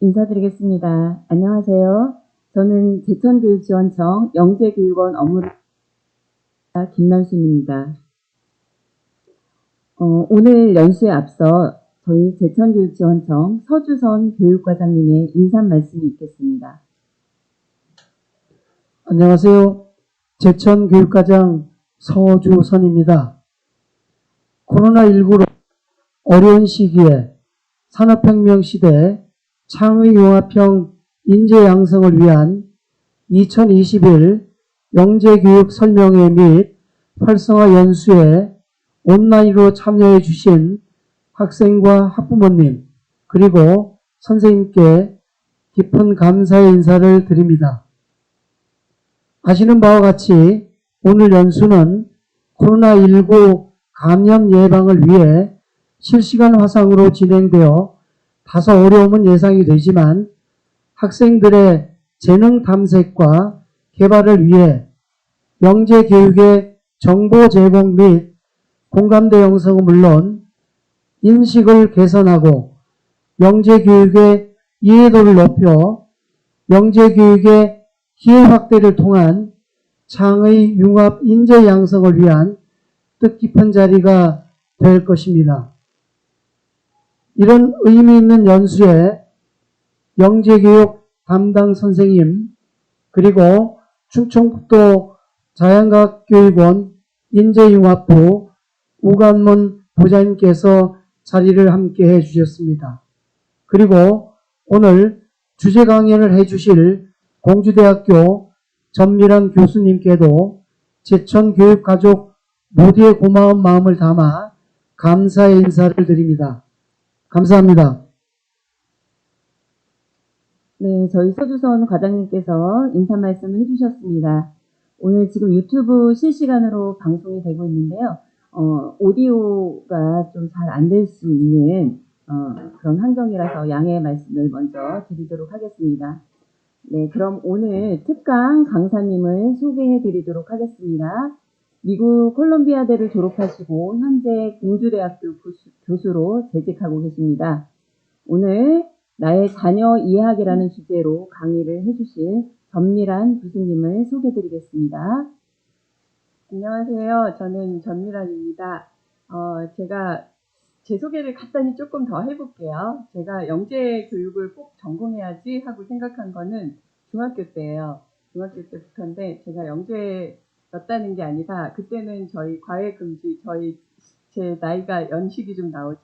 인사드리겠습니다. 안녕하세요. 저는 제천교육지원청 영재교육원 업무를 김남순입니다. 오늘 연수에 앞서 저희 제천교육지원청 서주선 교육과장님의 인사 말씀이 있겠습니다. 안녕하세요. 제천교육과장 서주선입니다. 코로나19로 어려운 시기에 산업혁명 시대 창의융합형 인재 양성을 위한 2021 영재교육 설명회 및 활성화 연수에 온라인으로 참여해 주신 학생과 학부모님 그리고 선생님께 깊은 감사의 인사를 드립니다. 아시는 바와 같이 오늘 연수는 코로나19 감염 예방을 위해 실시간 화상으로 진행되어 다소 어려움은 예상이 되지만 학생들의 재능 탐색과 개발을 위해 영재교육의 정보 제공 및 공감대 형성은 물론 인식을 개선하고 영재교육의 이해도를 높여 영재교육의 기회 확대를 통한 창의 융합 인재 양성을 위한 뜻깊은 자리가 될 것입니다. 이런 의미 있는 연수에 영재교육 담당 선생님 그리고 충청북도 자연과학교육원 인재융합부 우관문 부장님께서 자리를 함께 해주셨습니다. 그리고 오늘 주제 강연을 해주실 공주대학교 전미란 교수님께도 제천교육가족 모두의 고마운 마음을 담아 감사의 인사를 드립니다. 감사합니다. 네, 저희 서주선 과장님께서 인사 말씀을 해주셨습니다. 오늘 지금 유튜브 실시간으로 방송이 되고 있는데요. 오디오가 좀 잘 안 될 수 있는 그런 환경이라서 양해의 말씀을 먼저 드리도록 하겠습니다. 네, 그럼 오늘 특강 강사님을 소개해 드리도록 하겠습니다. 미국 콜롬비아대를 졸업하시고 현재 공주대학교 교수로 재직하고 계십니다. 오늘 나의 자녀 이해하기라는 주제로 강의를 해주실 전미란 교수님을 소개해 드리겠습니다. 안녕하세요. 저는 전미란입니다. 제가 제 소개를 간단히 조금 더 해볼게요. 제가 영재 교육을 꼭 전공해야지 하고 생각한 거는 중학교 때예요. 중학교 때부터인데 제가 영재였다는 게 아니라 그때는 저희 과외금지, 제 나이가 연식이 좀 나오죠.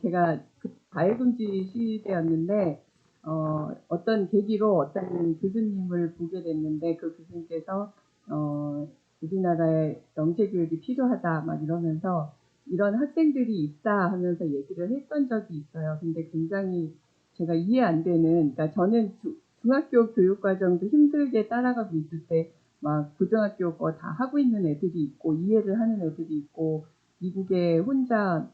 제가 그 과외금지 시대였는데 어떤 계기로 어떤 교수님을 보게 됐는데 그 교수님께서 우리나라에 영재교육이 필요하다 막 이러면서 이런 학생들이 있다 하면서 얘기를 했던 적이 있어요. 근데 굉장히 제가 이해 안 되는, 그러니까 저는 중학교 교육과정도 힘들게 따라가고 있을 때 막 고등학교 거 다 하고 있는 애들이 있고 이해를 하는 애들이 있고 미국에 혼자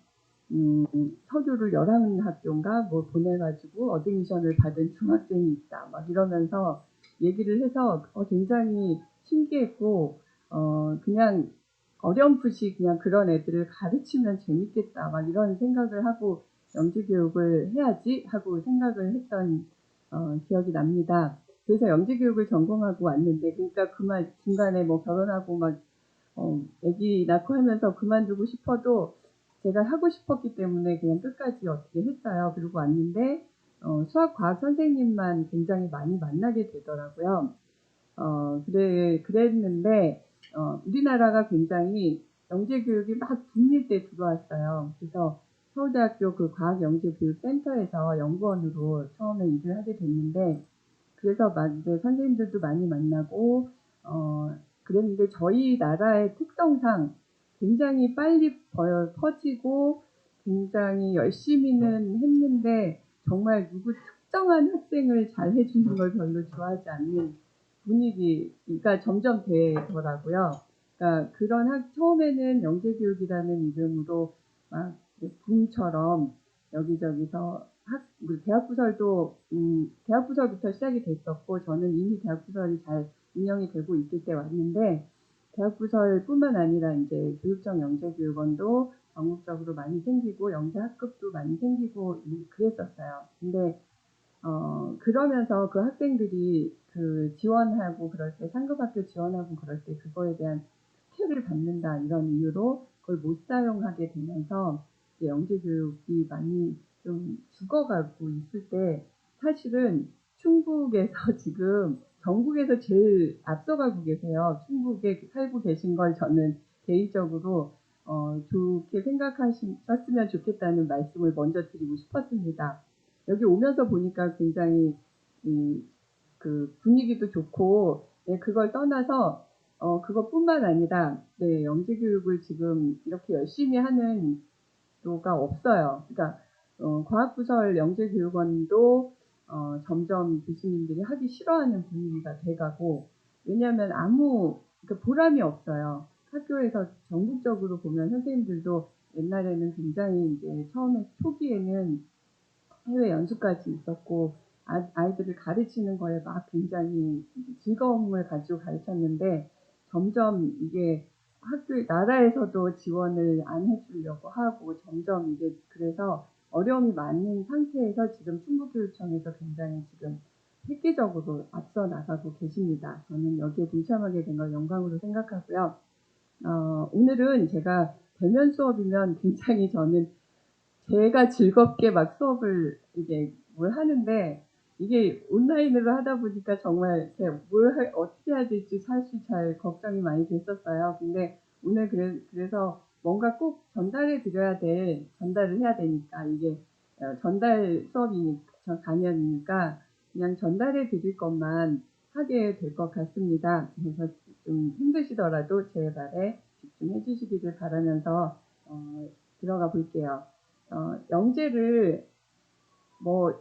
서류를 11학교인가 뭐 보내가지고 어드미션을 받은 중학생이 있다 막 이러면서 얘기를 해서 굉장히 신기했고 그냥 어렴풋이 그냥 그런 애들을 가르치면 재밌겠다 막 이런 생각을 하고 영재교육을 해야지 하고 생각을 했던 기억이 납니다. 그래서 영재교육을 전공하고 왔는데 그러니까 그만 중간에 뭐 결혼하고 막 아기 낳고 하면서 그만두고 싶어도 제가 하고 싶었기 때문에 그냥 끝까지 어떻게 했어요. 그리고 왔는데 수학 과학 선생님만 굉장히 많이 만나게 되더라고요. 그랬는데 우리나라가 굉장히 영재교육이 막 붐일 때 들어왔어요. 그래서 서울대학교 그 과학영재교육센터에서 연구원으로 처음에 일을 하게 됐는데 그래서 이제 선생님들도 많이 만나고 그랬는데 저희 나라의 특성상 굉장히 빨리 퍼지고 굉장히 열심히는 했는데 정말 누구 특정한 학생을 잘 해주는 걸 별로 좋아하지 않는 분위기가 점점 되더라고요. 그러니까 처음에는 영재교육이라는 이름으로 막 붐처럼 여기저기서 대학부설도 대학부설부터 시작이 됐었고 저는 이미 대학부설이 잘 운영이 되고 있을 때 왔는데 대학부설뿐만 아니라 이제 교육청 영재교육원도 전국적으로 많이 생기고 영재학급도 많이 생기고 그랬었어요. 근데 그러면서 그 학생들이 그 지원하고 그럴 때 상급학교 지원하고 그럴 때 그거에 대한 혜택을 받는다 이런 이유로 그걸 못 사용하게 되면서 이제 영재 교육이 많이 좀 죽어가고 있을 때 사실은 충북에서 지금 전국에서 제일 앞서가고 계세요. 충북에 살고 계신 걸 저는 개인적으로 좋게 생각하셨으면 좋겠다는 말씀을 먼저 드리고 싶었습니다. 여기 오면서 보니까 굉장히 그 분위기도 좋고 네, 그걸 떠나서 그것뿐만 아니라 네, 영재 교육을 지금 이렇게 열심히 하는 도가 없어요. 그러니까 과학부설 영재교육원도 점점 교수님들이 하기 싫어하는 분위기가 돼가고 왜냐하면 아무 보람이 없어요. 학교에서 전국적으로 보면 선생님들도 옛날에는 굉장히 이제 처음에 초기에는 해외 연수까지 있었고 아이들을 가르치는 거에 막 굉장히 즐거움을 가지고 가르쳤는데 점점 이게 나라에서도 지원을 안 해주려고 하고 점점 이게 그래서 어려움이 많은 상태에서 지금 충북교육청에서 굉장히 지금 획기적으로 앞서 나가고 계십니다. 저는 여기에 동참하게 된 걸 영광으로 생각하고요. 오늘은 제가 대면 수업이면 굉장히 저는 제가 즐겁게 막 수업을 이게 뭘 하는데 이게 온라인으로 하다 보니까 정말 이렇게 어떻게 해야 될지 사실 잘 걱정이 많이 됐었어요. 근데 오늘 그래서 뭔가 꼭 전달을 해야 되니까 이게 전달 수업이니까 강연이니까 그냥 전달해 드릴 것만 하게 될 것 같습니다. 그래서 좀 힘드시더라도 제 말에 집중해 주시기를 바라면서 들어가 볼게요. 영재를 뭐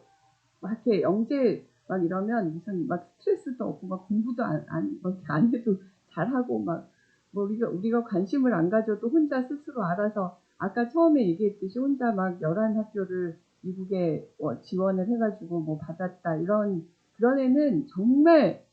이렇게 영재 막 이러면 무슨 막 스트레스도 없고 막 공부도 안 해도 잘하고 막 뭐 우리가 관심을 안 가져도 혼자 스스로 알아서 아까 처음에 얘기했듯이 혼자 막 11학교를 미국에 지원을 해가지고 뭐 받았다 그런 애는 정말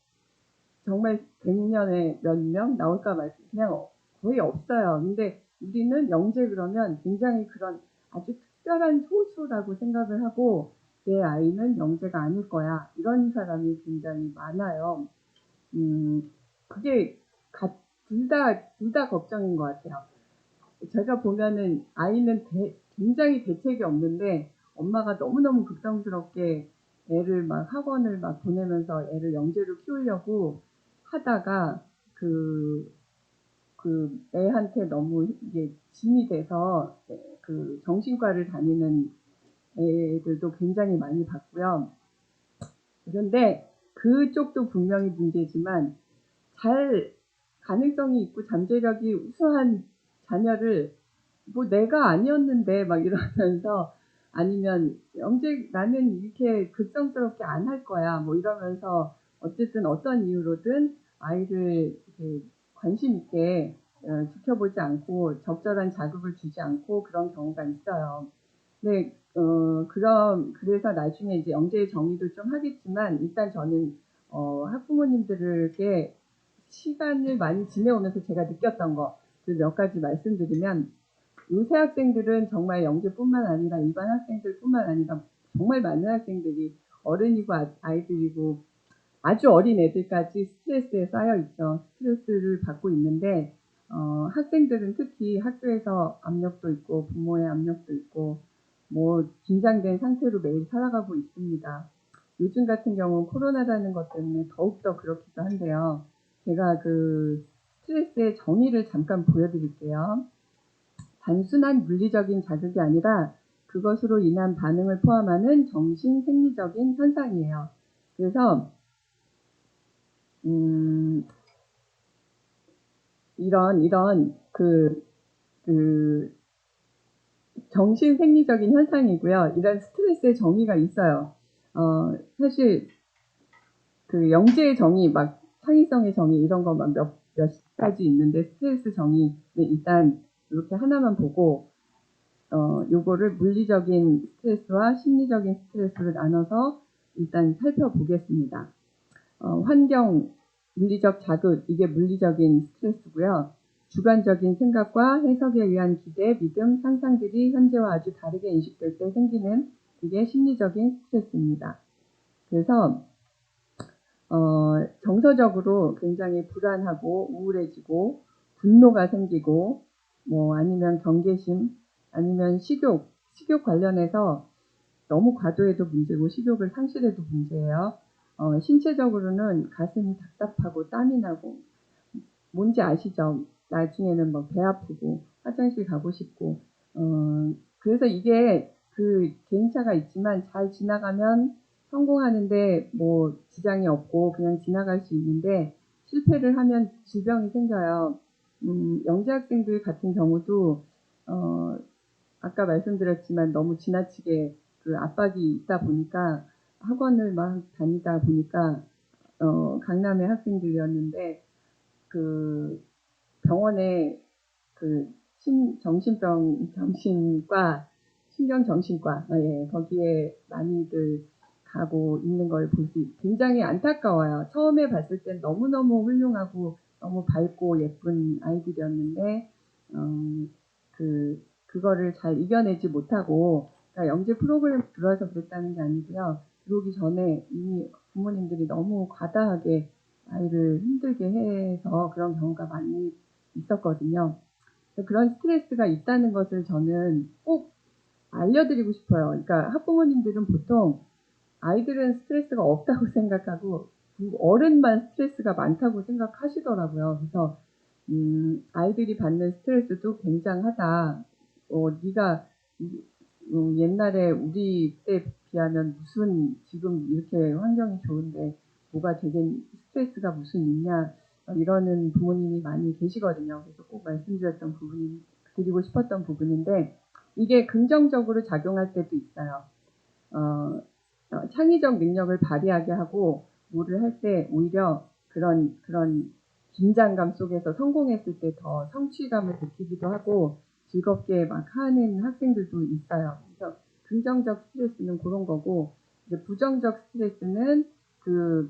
100년에 몇 명 나올까 말까 그냥 거의 없어요. 근데 우리는 영재 그러면 굉장히 그런 아주 특별한 소수라고 생각을 하고 내 아이는 영재가 아닐 거야. 이런 사람이 굉장히 많아요. 그게 둘 다 걱정인 것 같아요. 제가 보면은 아이는 굉장히 대책이 없는데 엄마가 너무너무 극성스럽게 애를 막 학원을 막 보내면서 애를 영재로 키우려고 하다가 그 애한테 너무 이게 짐이 돼서 그 정신과를 다니는 애들도 굉장히 많이 봤고요. 그런데 그쪽도 분명히 문제지만 잘 가능성이 있고 잠재력이 우수한 자녀를 뭐 내가 아니었는데 막 이러면서 아니면 나는 이렇게 극성스럽게 안 할 거야 뭐 이러면서 어쨌든 어떤 이유로든 아이를 이렇게 관심 있게 지켜보지 않고 적절한 자극을 주지 않고 그런 경우가 있어요. 네, 그래서 나중에 이제 영재 정의도 좀 하겠지만 일단 저는 학부모님들에게 시간을 많이 지내오면서 제가 느꼈던 거 그 몇 가지 말씀드리면 요새 학생들은 정말 영재뿐만 아니라 일반 학생들뿐만 아니라 정말 많은 학생들이 어른이고 아이들이고 아주 어린 애들까지 스트레스에 쌓여 있죠. 스트레스를 받고 있는데 학생들은 특히 학교에서 압력도 있고 부모의 압력도 있고 뭐 긴장된 상태로 매일 살아가고 있습니다. 요즘 같은 경우 코로나라는 것 때문에 더욱더 그렇기도 한데요. 제가 그 스트레스의 정의를 잠깐 보여드릴게요. 단순한 물리적인 자극이 아니라 그것으로 인한 반응을 포함하는 정신 생리적인 현상이에요. 그래서 이런 그 정신 생리적인 현상이고요. 이런 스트레스의 정의가 있어요. 사실 그 영재의 정의, 막 창의성의 정의 이런 거 막 몇 가지 있는데 스트레스 정의는 일단 이렇게 하나만 보고 요거를 물리적인 스트레스와 심리적인 스트레스를 나눠서 일단 살펴보겠습니다. 환경, 물리적 자극, 이게 물리적인 스트레스고요. 주관적인 생각과 해석에 의한 기대, 믿음, 상상들이 현재와 아주 다르게 인식될 때 생기는 이게 심리적인 스트레스입니다. 그래서 정서적으로 굉장히 불안하고 우울해지고 분노가 생기고 뭐 아니면 경계심 아니면 식욕 관련해서 너무 과도해도 문제고 식욕을 상실해도 문제예요. 신체적으로는 가슴이 답답하고 땀이 나고 뭔지 아시죠? 나중에는 뭐 배 아프고 화장실 가고 싶고 그래서 이게 그 개인차가 있지만 잘 지나가면 성공하는데 뭐 지장이 없고 그냥 지나갈 수 있는데 실패를 하면 질병이 생겨요. 영재 학생들 같은 경우도 아까 말씀드렸지만 너무 지나치게 그 압박이 있다 보니까 학원을 막 다니다 보니까 강남의 학생들이었는데 그 병원에 그 정신과 신경정신과 예, 거기에 많이들 가고 있는 걸 볼 수 굉장히 안타까워요. 처음에 봤을 땐 너무너무 훌륭하고 너무 밝고 예쁜 아이들이었는데 그거를 잘 이겨내지 못하고 그러니까 영재 프로그램 들어와서 그랬다는 게 아니고요. 들어오기 전에 이미 부모님들이 너무 과다하게 아이를 힘들게 해서 그런 경우가 많이 있었거든요. 그런 스트레스가 있다는 것을 저는 꼭 알려드리고 싶어요. 그러니까 학부모님들은 보통 아이들은 스트레스가 없다고 생각하고 어른만 스트레스가 많다고 생각하시더라고요. 그래서 아이들이 받는 스트레스도 굉장하다. 네가 옛날에 우리 때 비하면 무슨 지금 이렇게 환경이 좋은데 뭐가 되게 스트레스가 무슨 있냐 이러는 부모님이 많이 계시거든요. 그래서 꼭 드리고 싶었던 부분인데 이게 긍정적으로 작용할 때도 있어요. 창의적 능력을 발휘하게 하고 뭐를 할 때 오히려 그런 긴장감 속에서 성공했을 때 더 성취감을 느끼기도 하고 즐겁게 막 하는 학생들도 있어요. 그래서 긍정적 스트레스는 그런 거고 이제 부정적 스트레스는 그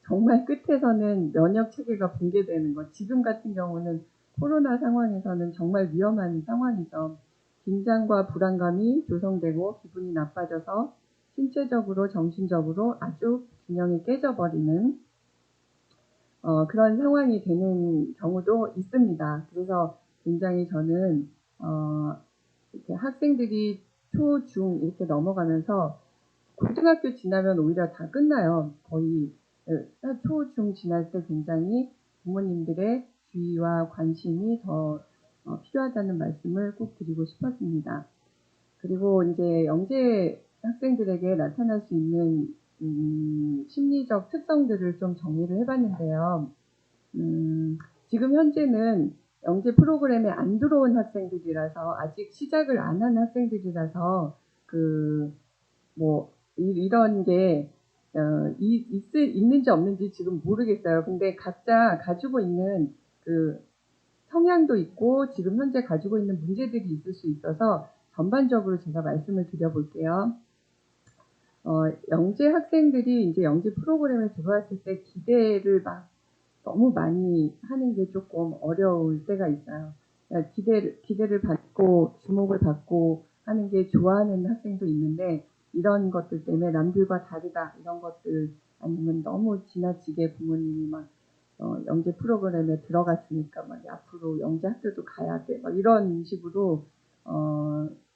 정말 끝에서는 면역 체계가 붕괴되는 것. 지금 같은 경우는 코로나 상황에서는 정말 위험한 상황이죠. 긴장과 불안감이 조성되고 기분이 나빠져서 신체적으로 정신적으로 아주 균형이 깨져버리는 그런 상황이 되는 경우도 있습니다. 그래서 굉장히 저는 이렇게 학생들이 초, 중 이렇게 넘어가면서 고등학교 지나면 오히려 다 끝나요. 거의 초, 중 지날 때 굉장히 부모님들의 주의와 관심이 더 필요하다는 말씀을 꼭 드리고 싶었습니다. 그리고 이제 영재 학생들에게 나타날 수 있는 심리적 특성들을 좀 정리를 해봤는데요. 지금 현재는 영재 프로그램에 안 들어온 학생들이라서 아직 시작을 안 한 학생들이라서 이런 게 있는지 없는지 지금 모르겠어요. 근데 각자 가지고 있는 그 성향도 있고 지금 현재 가지고 있는 문제들이 있을 수 있어서 전반적으로 제가 말씀을 드려볼게요. 영재 학생들이 이제 영재 프로그램에 들어왔을 때 기대를 막 너무 많이 하는 게 조금 어려울 때가 있어요. 그러니까 기대를 받고 주목을 받고 하는 게 좋아하는 학생도 있는데 이런 것들 때문에 남들과 다르다 이런 것들 아니면 너무 지나치게 부모님이 막 영재 프로그램에 들어갔으니까 막 앞으로 영재 학교도 가야 돼 막 이런 식으로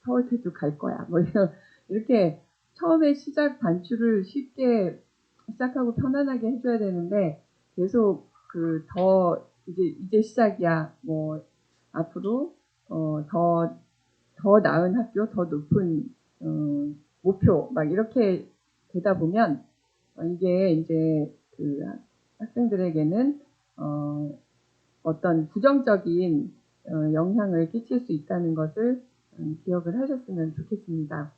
서울대도 갈 거야 뭐 이렇게 처음에 시작 단추를 쉽게 시작하고 편안하게 해줘야 되는데 계속 더 이제 시작이야 뭐 앞으로 더 나은 학교 더 높은 목표 막 이렇게 되다 보면 이게 이제 학생들에게는 어떤 부정적인 영향을 끼칠 수 있다는 것을 기억을 하셨으면 좋겠습니다.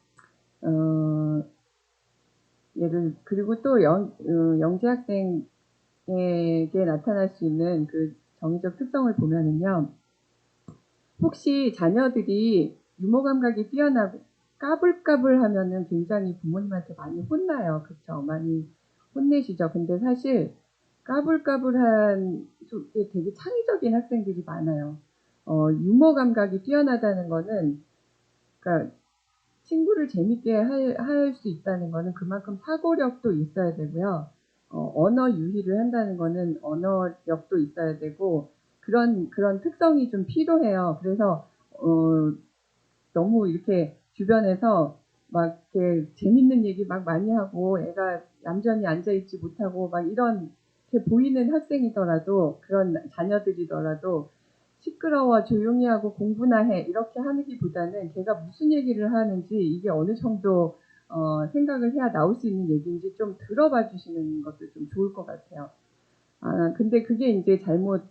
그리고 또 영재 학생에게 나타날 수 있는 그 정의적 특성을 보면은요. 혹시 자녀들이 유머 감각이 뛰어나고 까불까불 하면은 굉장히 부모님한테 많이 혼나요. 그쵸? 많이 혼내시죠. 근데 사실 까불까불한 게 되게 창의적인 학생들이 많아요. 유머 감각이 뛰어나다는 거는, 그러니까 친구를 재밌게 할 수 있다는 거는 그만큼 사고력도 있어야 되고요. 언어 유희를 한다는 거는 언어력도 있어야 되고 그런 특성이 좀 필요해요. 그래서 너무 이렇게 주변에서 막 이렇게 재밌는 얘기 막 많이 하고 애가 얌전히 앉아있지 못하고 막 이런 이렇게 보이는 학생이더라도 그런 자녀들이더라도 시끄러워 조용히 하고 공부나 해 이렇게 하기보다는 걔가 무슨 얘기를 하는지 이게 어느 정도 생각을 해야 나올 수 있는 얘기인지 좀 들어봐 주시는 것도 좀 좋을 것 같아요. 근데 그게 이제 잘못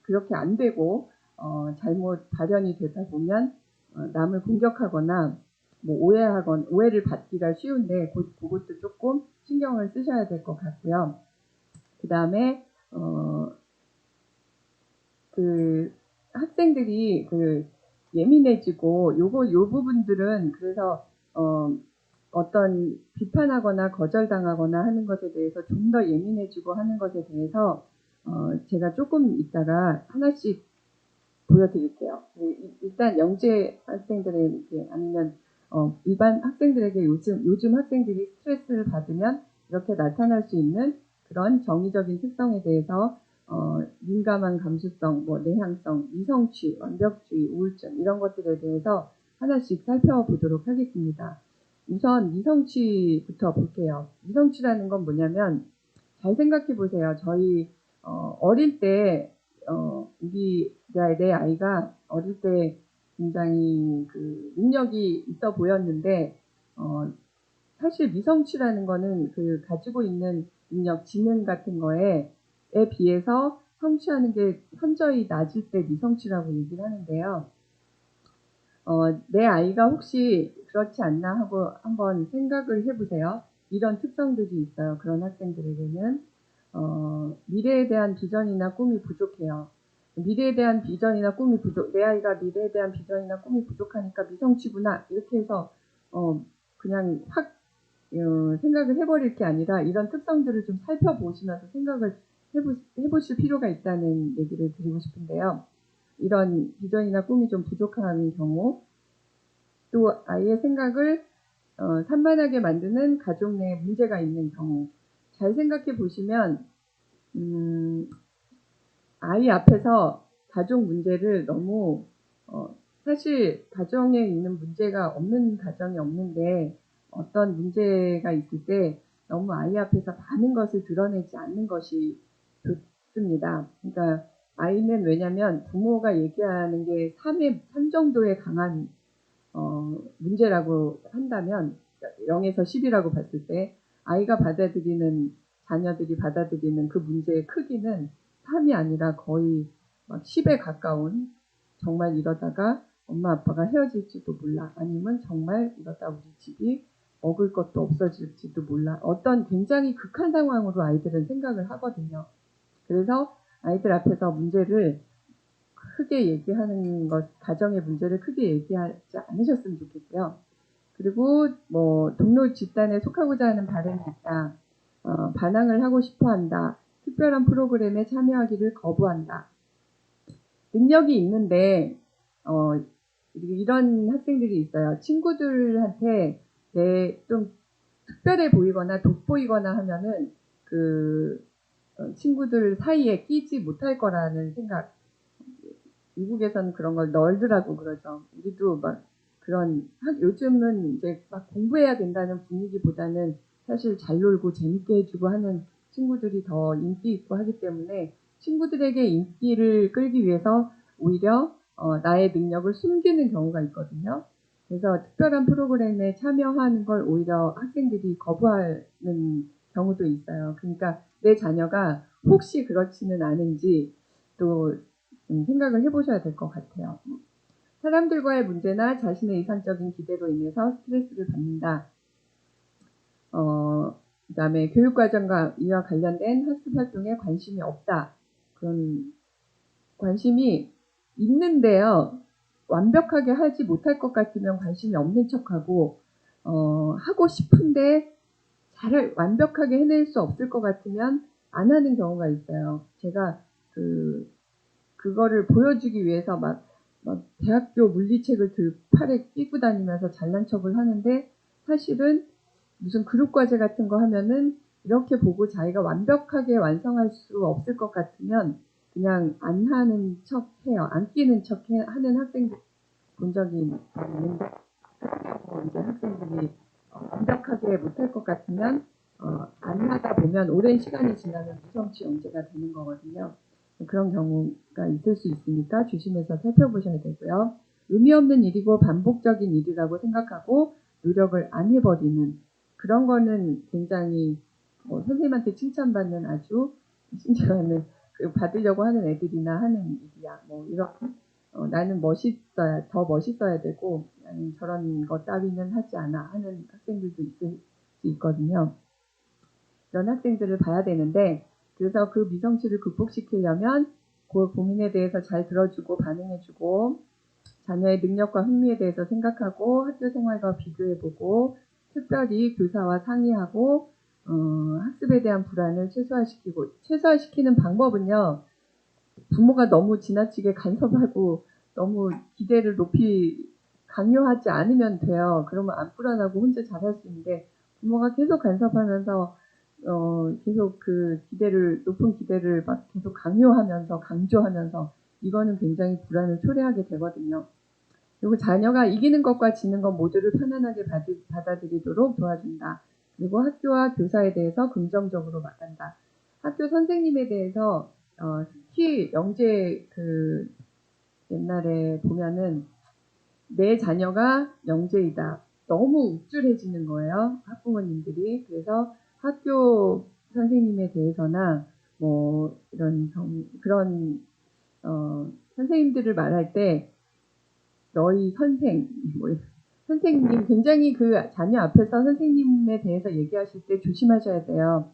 그렇게 안 되고 잘못 발현이 되다 보면 남을 공격하거나 뭐 오해를 받기가 쉬운데 그것도 조금 신경을 쓰셔야 될 것 같고요. 그 다음에 그 학생들이 그 예민해지고 요 부분들은 그래서 어떤 비판하거나 거절당하거나 하는 것에 대해서 좀 더 예민해지고 하는 것에 대해서 제가 조금 이따가 하나씩 보여드릴게요. 일단 영재 학생들에게 아니면 일반 학생들에게 요즘 학생들이 스트레스를 받으면 이렇게 나타날 수 있는 그런 정의적인 특성에 대해서 민감한 감수성, 뭐 내향성, 이성취, 완벽주의, 우울증 이런 것들에 대해서 하나씩 살펴보도록 하겠습니다. 우선 이성취부터 볼게요. 이성취라는 건 뭐냐면 잘 생각해 보세요. 저희 어릴 때 내 아이가 어릴 때 굉장히 그 능력이 있어 보였는데 사실 미성취라는 거는 그 가지고 있는 능력, 지능 같은 거에 비해서 성취하는 게 현저히 낮을 때 미성취라고 얘기를 하는데요. 내 아이가 혹시 그렇지 않나 하고 한번 생각을 해보세요. 이런 특성들이 있어요. 그런 학생들에게는 미래에 대한 비전이나 꿈이 부족해요. 미래에 대한 비전이나 꿈이 내 아이가 미래에 대한 비전이나 꿈이 부족하니까 미성취구나 이렇게 해서 그냥 확 생각을 해버릴 게 아니라 이런 특성들을 좀 살펴보시면서 생각을 해보실 필요가 있다는 얘기를 드리고 싶은데요. 이런 비전이나 꿈이 좀 부족한 경우, 또 아이의 생각을 산만하게 만드는 가족 내에 문제가 있는 경우, 잘 생각해 보시면 아이 앞에서 가족 문제를 너무 사실 가정에 있는 문제가 없는 가정이 없는데 어떤 문제가 있을 때 너무 아이 앞에서 많은 것을 드러내지 않는 것이 좋습니다. 그러니까 아이는 왜냐하면 부모가 얘기하는 게 3 정도의 강한 문제라고 한다면 0에서 10이라고 봤을 때 아이가 자녀들이 받아들이는 그 문제의 크기는 3이 아니라 거의 막 10에 가까운 정말 이러다가 엄마 아빠가 헤어질지도 몰라 아니면 정말 이러다 우리 집이 먹을 것도 없어질지도 몰라 어떤 굉장히 극한 상황으로 아이들은 생각을 하거든요. 그래서 아이들 앞에서 문제를 크게 얘기하는 가정의 문제를 크게 얘기하지 않으셨으면 좋겠고요. 그리고 뭐 동료 집단에 속하고자 하는 바람이 있다. 반항을 하고 싶어 한다. 특별한 프로그램에 참여하기를 거부한다. 능력이 있는데 이런 학생들이 있어요. 친구들한테 좀 특별해 보이거나 돋보이거나 하면은 그 친구들 사이에 끼지 못할 거라는 생각. 미국에서는 그런 걸 널드라고 그러죠. 우리도 막 요즘은 이제 막 공부해야 된다는 분위기보다는 사실 잘 놀고 재밌게 해주고 하는 친구들이 더 인기 있고 하기 때문에 친구들에게 인기를 끌기 위해서 오히려 나의 능력을 숨기는 경우가 있거든요. 그래서 특별한 프로그램에 참여하는 걸 오히려 학생들이 거부하는 경우도 있어요. 그러니까 내 자녀가 혹시 그렇지는 않은지 또 생각을 해보셔야 될 것 같아요. 사람들과의 문제나 자신의 이상적인 기대로 인해서 스트레스를 받는다. 그 다음에 교육과정과 이와 관련된 학습 활동에 관심이 없다. 그런 관심이 있는데요. 완벽하게 하지 못할 것 같으면 관심이 없는 척하고 하고 싶은데 완벽하게 해낼 수 없을 것 같으면 안 하는 경우가 있어요. 제가 그거를 보여주기 위해서 막 막 대학교 물리책을 팔에 끼고 다니면서 잘난 척을 하는데 사실은 무슨 그룹 과제 같은 거 하면은 이렇게 보고 자기가 완벽하게 완성할 수 없을 것 같으면 그냥 안 하는 척 해요. 안 끼는 척 하는 학생들 본 적이 있는데 이제 학생들이 완벽하게 못할 것 같으면 안 하다 보면 오랜 시간이 지나면 미성취 영재가 되는 거거든요. 그런 경우가 있을 수 있으니까 조심해서 살펴보셔야 되고요. 의미 없는 일이고 반복적인 일이라고 생각하고 노력을 안 해버리는 그런 거는 굉장히 선생님한테 칭찬받는 아주 칭찬받는 받으려고 하는 애들이나 하는 일이야. 뭐 이런 나는 더 멋있어야 되고 나는 저런 거 따위는 하지 않아 하는 학생들도 있을 수 있거든요. 이런 학생들을 봐야 되는데 그래서 그 미성치를 극복시키려면 그 고민에 대해서 잘 들어주고 반응해주고 자녀의 능력과 흥미에 대해서 생각하고 학교 생활과 비교해보고 특별히 교사와 상의하고 학습에 대한 불안을 최소화시키는 방법은요. 부모가 너무 지나치게 간섭하고 너무 기대를 높이 강요하지 않으면 돼요. 그러면 안 불안하고 혼자 잘할 수 있는데 부모가 계속 간섭하면서 계속 그 높은 기대를 막 계속 강요하면서 강조하면서 이거는 굉장히 불안을 초래하게 되거든요. 그리고 자녀가 이기는 것과 지는 것 모두를 편안하게 받아들이도록 도와준다. 그리고 학교와 교사에 대해서 긍정적으로 말한다. 학교 선생님에 대해서 특히 영재 옛날에 보면은 내 자녀가 영재이다. 너무 우쭐해지는 거예요. 학부모님들이. 그래서 학교 선생님에 대해서나 뭐 그런 선생님들을 말할 때 너희 선생님 굉장히 그 자녀 앞에서 선생님에 대해서 얘기하실 때 조심하셔야 돼요.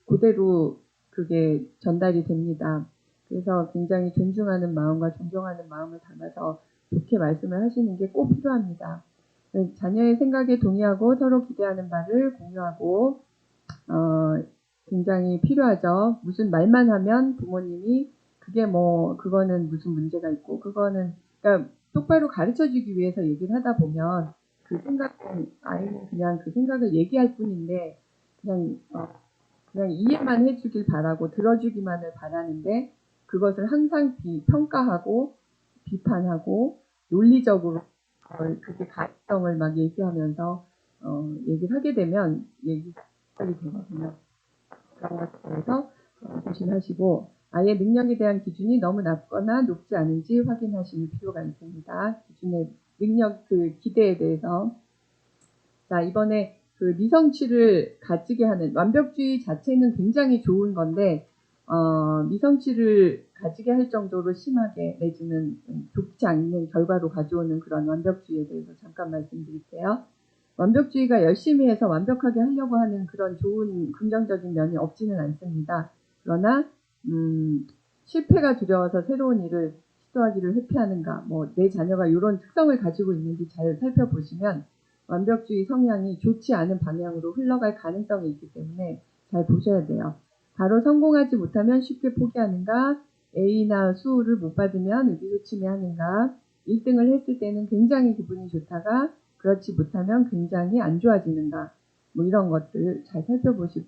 그대로 그게 전달이 됩니다. 그래서 굉장히 존중하는 마음과 존경하는 마음을 담아서 좋게 말씀을 하시는 게 꼭 필요합니다. 자녀의 생각에 동의하고 서로 기대하는 바를 공유하고 굉장히 필요하죠. 무슨 말만 하면 부모님이 그거는 무슨 문제가 있고 그러니까 똑바로 가르쳐주기 위해서 얘기를 하다 보면 아이는 그냥 그 생각을 얘기할 뿐인데 그냥 이해만 해주길 바라고 들어주기만을 바라는데 그것을 항상 평가하고 비판하고 논리적으로 그게 가능성을 막 얘기하면서 얘기를 하게 되면 얘기가 되거든요. 그런 것에 대해서 조심하시고 아이의 능력에 대한 기준이 너무 낮거나 높지 않은지 확인하실 필요가 있습니다. 기준의 능력 기대에 대해서 자 이번에 미성치를 가지게 하는 완벽주의 자체는 굉장히 좋은 건데 미성치를 가지게 할 정도로 심하게 내지는 좋지 않는 결과로 가져오는 그런 완벽주의에 대해서 잠깐 말씀드릴게요. 완벽주의가 열심히 해서 완벽하게 하려고 하는 그런 좋은 긍정적인 면이 없지는 않습니다. 그러나 실패가 두려워서 새로운 일을 시도하기를 회피하는가 내 자녀가 이런 특성을 가지고 있는지 잘 살펴보시면 완벽주의 성향이 좋지 않은 방향으로 흘러갈 가능성이 있기 때문에 잘 보셔야 돼요. 바로 성공하지 못하면 쉽게 포기하는가, A나 수를 못 받으면 의기소침해하는가, 1등을 했을 때는 굉장히 기분이 좋다가 그렇지 못하면 굉장히 안 좋아지는가, 이런 것들 잘 살펴보시고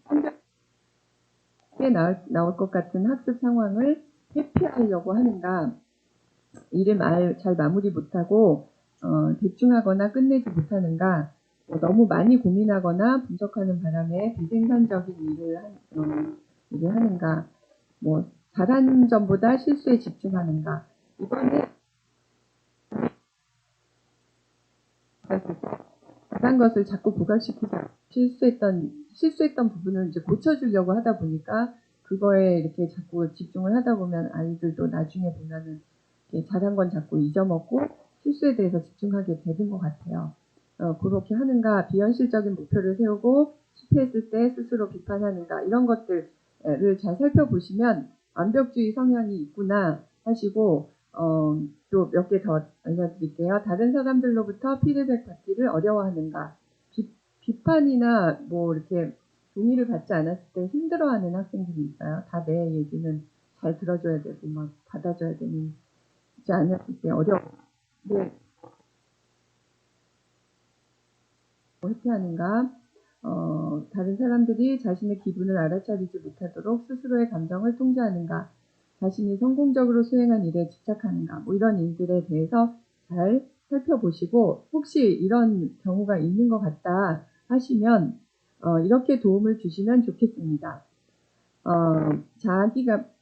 꽤 나올 것 같은 학습 상황을 회피하려고 하는가, 일을 잘 마무리 못하고 대충 하거나 끝내지 못하는가, 너무 많이 고민하거나 분석하는 바람에 비생산적인 일을 하는가, 잘하는 점보다 실수에 집중하는가. 이거는 잘한 것을 자꾸 부각시키자 실수했던 부분을 이제 고쳐주려고 하다 보니까 그거에 이렇게 자꾸 집중을 하다 보면 아이들도 나중에 보면은 잘한 건 자꾸 잊어먹고 실수에 대해서 집중하게 되는 것 같아요. 그렇게 하는가, 비현실적인 목표를 세우고 실패했을 때 스스로 비판하는가, 이런 것들을 잘 살펴보시면 완벽주의 성향이 있구나 하시고 또 몇 개 더 알려드릴게요. 다른 사람들로부터 피드백 받기를 어려워하는가, 비판이나 이렇게 동의를 받지 않았을 때 힘들어하는 학생들이 있어요. 다 내 얘기는 잘 들어줘야 되고 막 받아줘야 되는 죽지 않았을 때 어려움을 회피하는가, 다른 사람들이 자신의 기분을 알아차리지 못하도록 스스로의 감정을 통제하는가, 자신이 성공적으로 수행한 일에 집착하는가, 뭐 이런 일들에 대해서 잘 살펴보시고, 혹시 이런 경우가 있는 것 같다 하시면 이렇게 도움을 주시면 좋겠습니다.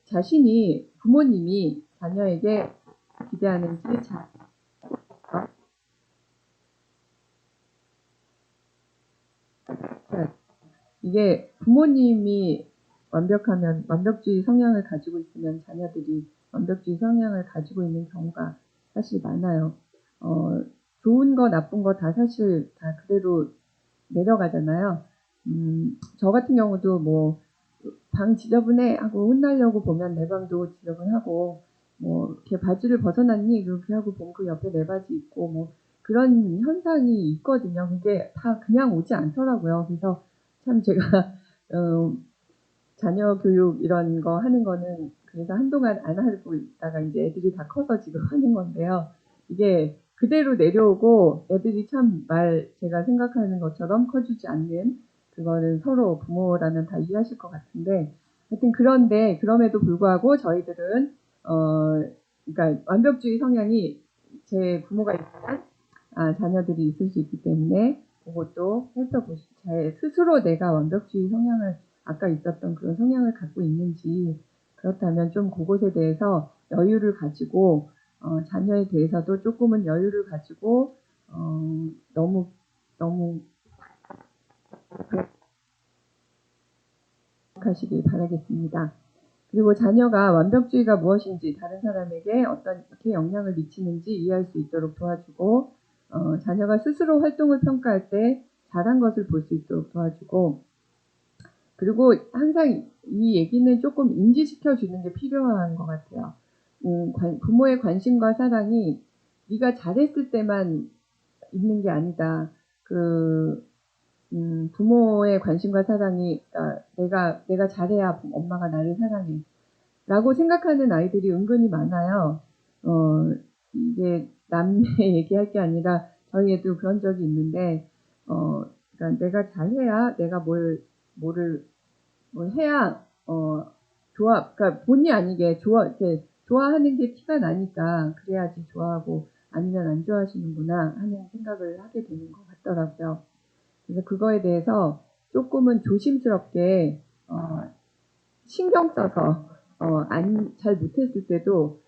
자신이 부모님이 자녀에게 기대하는지 이게 부모님이 완벽주의 성향을 가지고 있으면 자녀들이 완벽주의 성향을 가지고 있는 경우가 사실 많아요. 좋은 거 나쁜 거 다 사실 다 그대로 내려가잖아요. 저 같은 경우도 뭐 방 지저분해 하고 혼나려고 보면 내 방도 지저분하고, 뭐 이렇게 바지를 벗어났니 그렇게 하고 보면 그 옆에 내 바지 있고, 뭐 그런 현상이 있거든요. 그게 다 그냥 오지 않더라고요. 그래서 참 제가 자녀 교육 이런 거 하는 거는 그래서 한동안 안 하고 있다가 이제 애들이 다 커서 지금 하는 건데요. 이게 그대로 내려오고 애들이 참 제가 생각하는 것처럼 커주지 않는, 그거는 서로 부모라면 다 이해하실 것 같은데, 하여튼 그런데 그럼에도 불구하고 저희들은 그러니까 완벽주의 성향이 제 부모가 있지만 자녀들이 있을 수 있기 때문에 그것도 스스로 내가 완벽주의 성향을 아까 있었던 그런 성향을 갖고 있는지, 그렇다면 좀 그것에 대해서 여유를 가지고 자녀에 대해서도 조금은 여유를 가지고 너무 하시길 바라겠습니다. 그리고 자녀가 완벽주의가 무엇인지 다른 사람에게 어떻게 영향을 미치는지 이해할 수 있도록 도와주고, 자녀가 스스로 활동을 평가할 때 잘한 것을 볼 수 있도록 도와주고, 그리고 항상 이 얘기는 조금 인지시켜 주는 게 필요한 것 같아요. 부모의 관심과 사랑이 네가 잘했을 때만 있는 게 아니다. 부모의 관심과 사랑이 내가 잘해야 엄마가 나를 사랑해 라고 생각하는 아이들이 은근히 많아요. 이게 남의 얘기할 게 아니라 저희 애도 그런 적이 있는데, 그러니까 내가 잘해야 내가 뭘 해야 그러니까 본의 아니게 이렇게 좋아하는 게 티가 나니까 그래야지 좋아하고, 아니면 안 좋아하시는구나 하는 생각을 하게 되는 것 같더라고요. 그래서 그거에 대해서 조금은 조심스럽게 신경 써서 잘 못했을 때도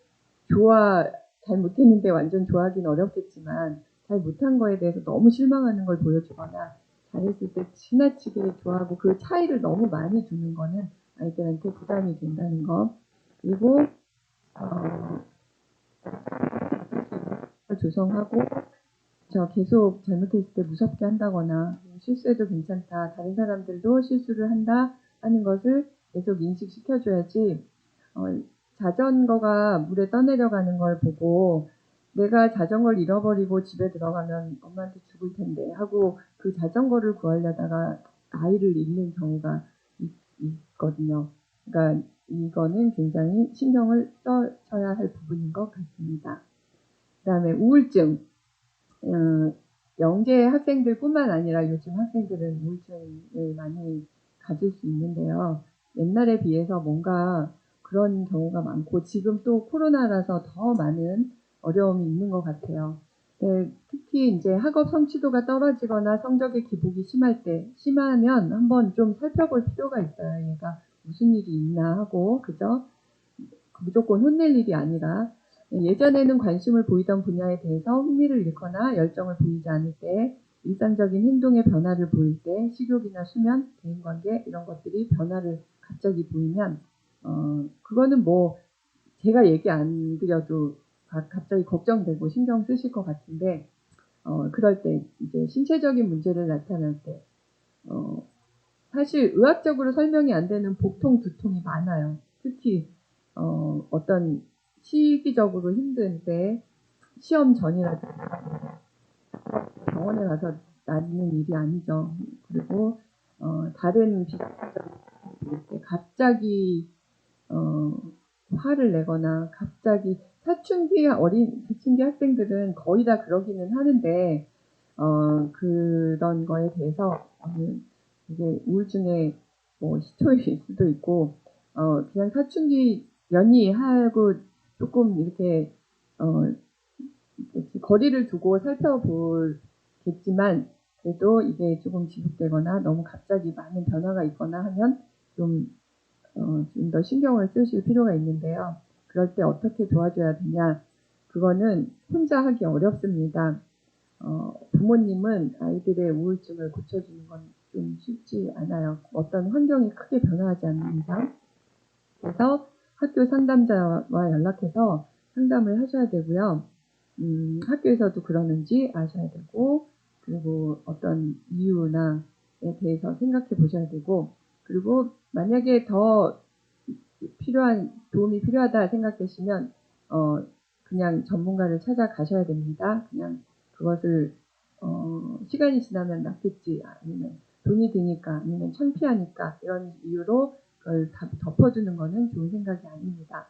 잘 못했는데 완전 좋아하기는 어렵겠지만, 잘 못한 거에 대해서 너무 실망하는 걸 보여주거나, 잘했을 때 지나치게 좋아하고 그 차이를 너무 많이 두는 거는 아이들한테 부담이 된다는 거. 그리고 조성하고 계속 잘못했을 때 무섭게 한다거나, 실수해도 괜찮다, 다른 사람들도 실수를 한다 하는 것을 계속 인식시켜줘야지, 자전거가 물에 떠내려가는 걸 보고 내가 자전거를 잃어버리고 집에 들어가면 엄마한테 죽을 텐데 하고 그 자전거를 구하려다가 아이를 잃는 경우가 있거든요. 그러니까 이거는 굉장히 신경을 써야 할 부분인 것 같습니다. 그 다음에 우울증. 영재 학생들뿐만 아니라 요즘 학생들은 우울증을 많이 가질 수 있는데요. 옛날에 비해서 뭔가 그런 경우가 많고, 지금 또 코로나라서 더 많은 어려움이 있는 것 같아요. 특히 이제 학업 성취도가 떨어지거나 성적의 기복이 심하면 한번 좀 살펴볼 필요가 있어요. 얘가 무슨 일이 있나 하고, 그죠? 무조건 혼낼 일이 아니라, 예전에는 관심을 보이던 분야에 대해서 흥미를 잃거나 열정을 보이지 않을 때, 일상적인 행동의 변화를 보일 때, 식욕이나 수면, 대인관계 이런 것들이 변화를 갑자기 보이면, 그거는 뭐 제가 얘기 안 드려도 갑자기 걱정되고 신경 쓰실 것 같은데, 그럴 때 이제 신체적인 문제를 나타낼 때, 사실 의학적으로 설명이 안 되는 복통, 두통이 많아요. 특히 어떤 시기적으로 힘든데 시험 전이라든가 병원에 가서 낫는 일이 아니죠. 그리고 다른 비상적인 때 갑자기 화를 내거나 갑자기 사춘기 학생들은 거의 다 그러기는 하는데, 그런 거에 대해서, 이게 우울증의 뭐 시초일 수도 있고, 그냥 사춘기 연이하고 조금 이렇게, 거리를 두고 살펴보겠지만, 그래도 이게 조금 지속되거나 너무 갑자기 많은 변화가 있거나 하면 좀 더 신경을 쓰실 필요가 있는데요. 그럴 때 어떻게 도와줘야 되냐? 그거는 혼자 하기 어렵습니다. 부모님은 아이들의 우울증을 고쳐주는 건 좀 쉽지 않아요. 어떤 환경이 크게 변화하지 않는 이상. 그래서 학교 상담자와 연락해서 상담을 하셔야 되고요. 학교에서도 그러는지 아셔야 되고, 그리고 어떤 이유나에 대해서 생각해 보셔야 되고, 그리고 만약에 더 도움이 필요하다 생각되시면, 그냥 전문가를 찾아가셔야 됩니다. 그냥 그것을, 시간이 지나면 낫겠지, 아니면 돈이 드니까, 아니면 창피하니까, 이런 이유로 그걸 다 덮어주는 거는 좋은 생각이 아닙니다.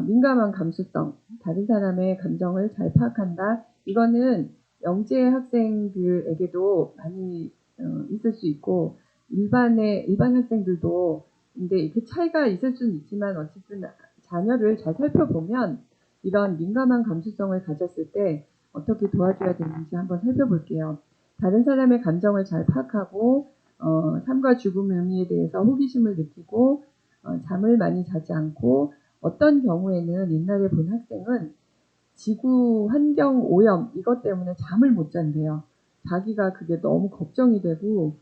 민감한 감수성, 다른 사람의 감정을 잘 파악한다. 이거는 영재 학생들에게도 많이 있을 수 있고, 일반 학생들도, 근데 이렇게 차이가 있을 수는 있지만, 어쨌든 자녀를 잘 살펴보면 이런 민감한 감수성을 가졌을 때 어떻게 도와줘야 되는지 한번 살펴볼게요. 다른 사람의 감정을 잘 파악하고, 삶과 죽음의 의미에 대해서 호기심을 느끼고, 잠을 많이 자지 않고, 어떤 경우에는 옛날에 본 학생은 지구 환경 오염 이것 때문에 잠을 못 잔대요. 자기가 그게 너무 걱정이 되고,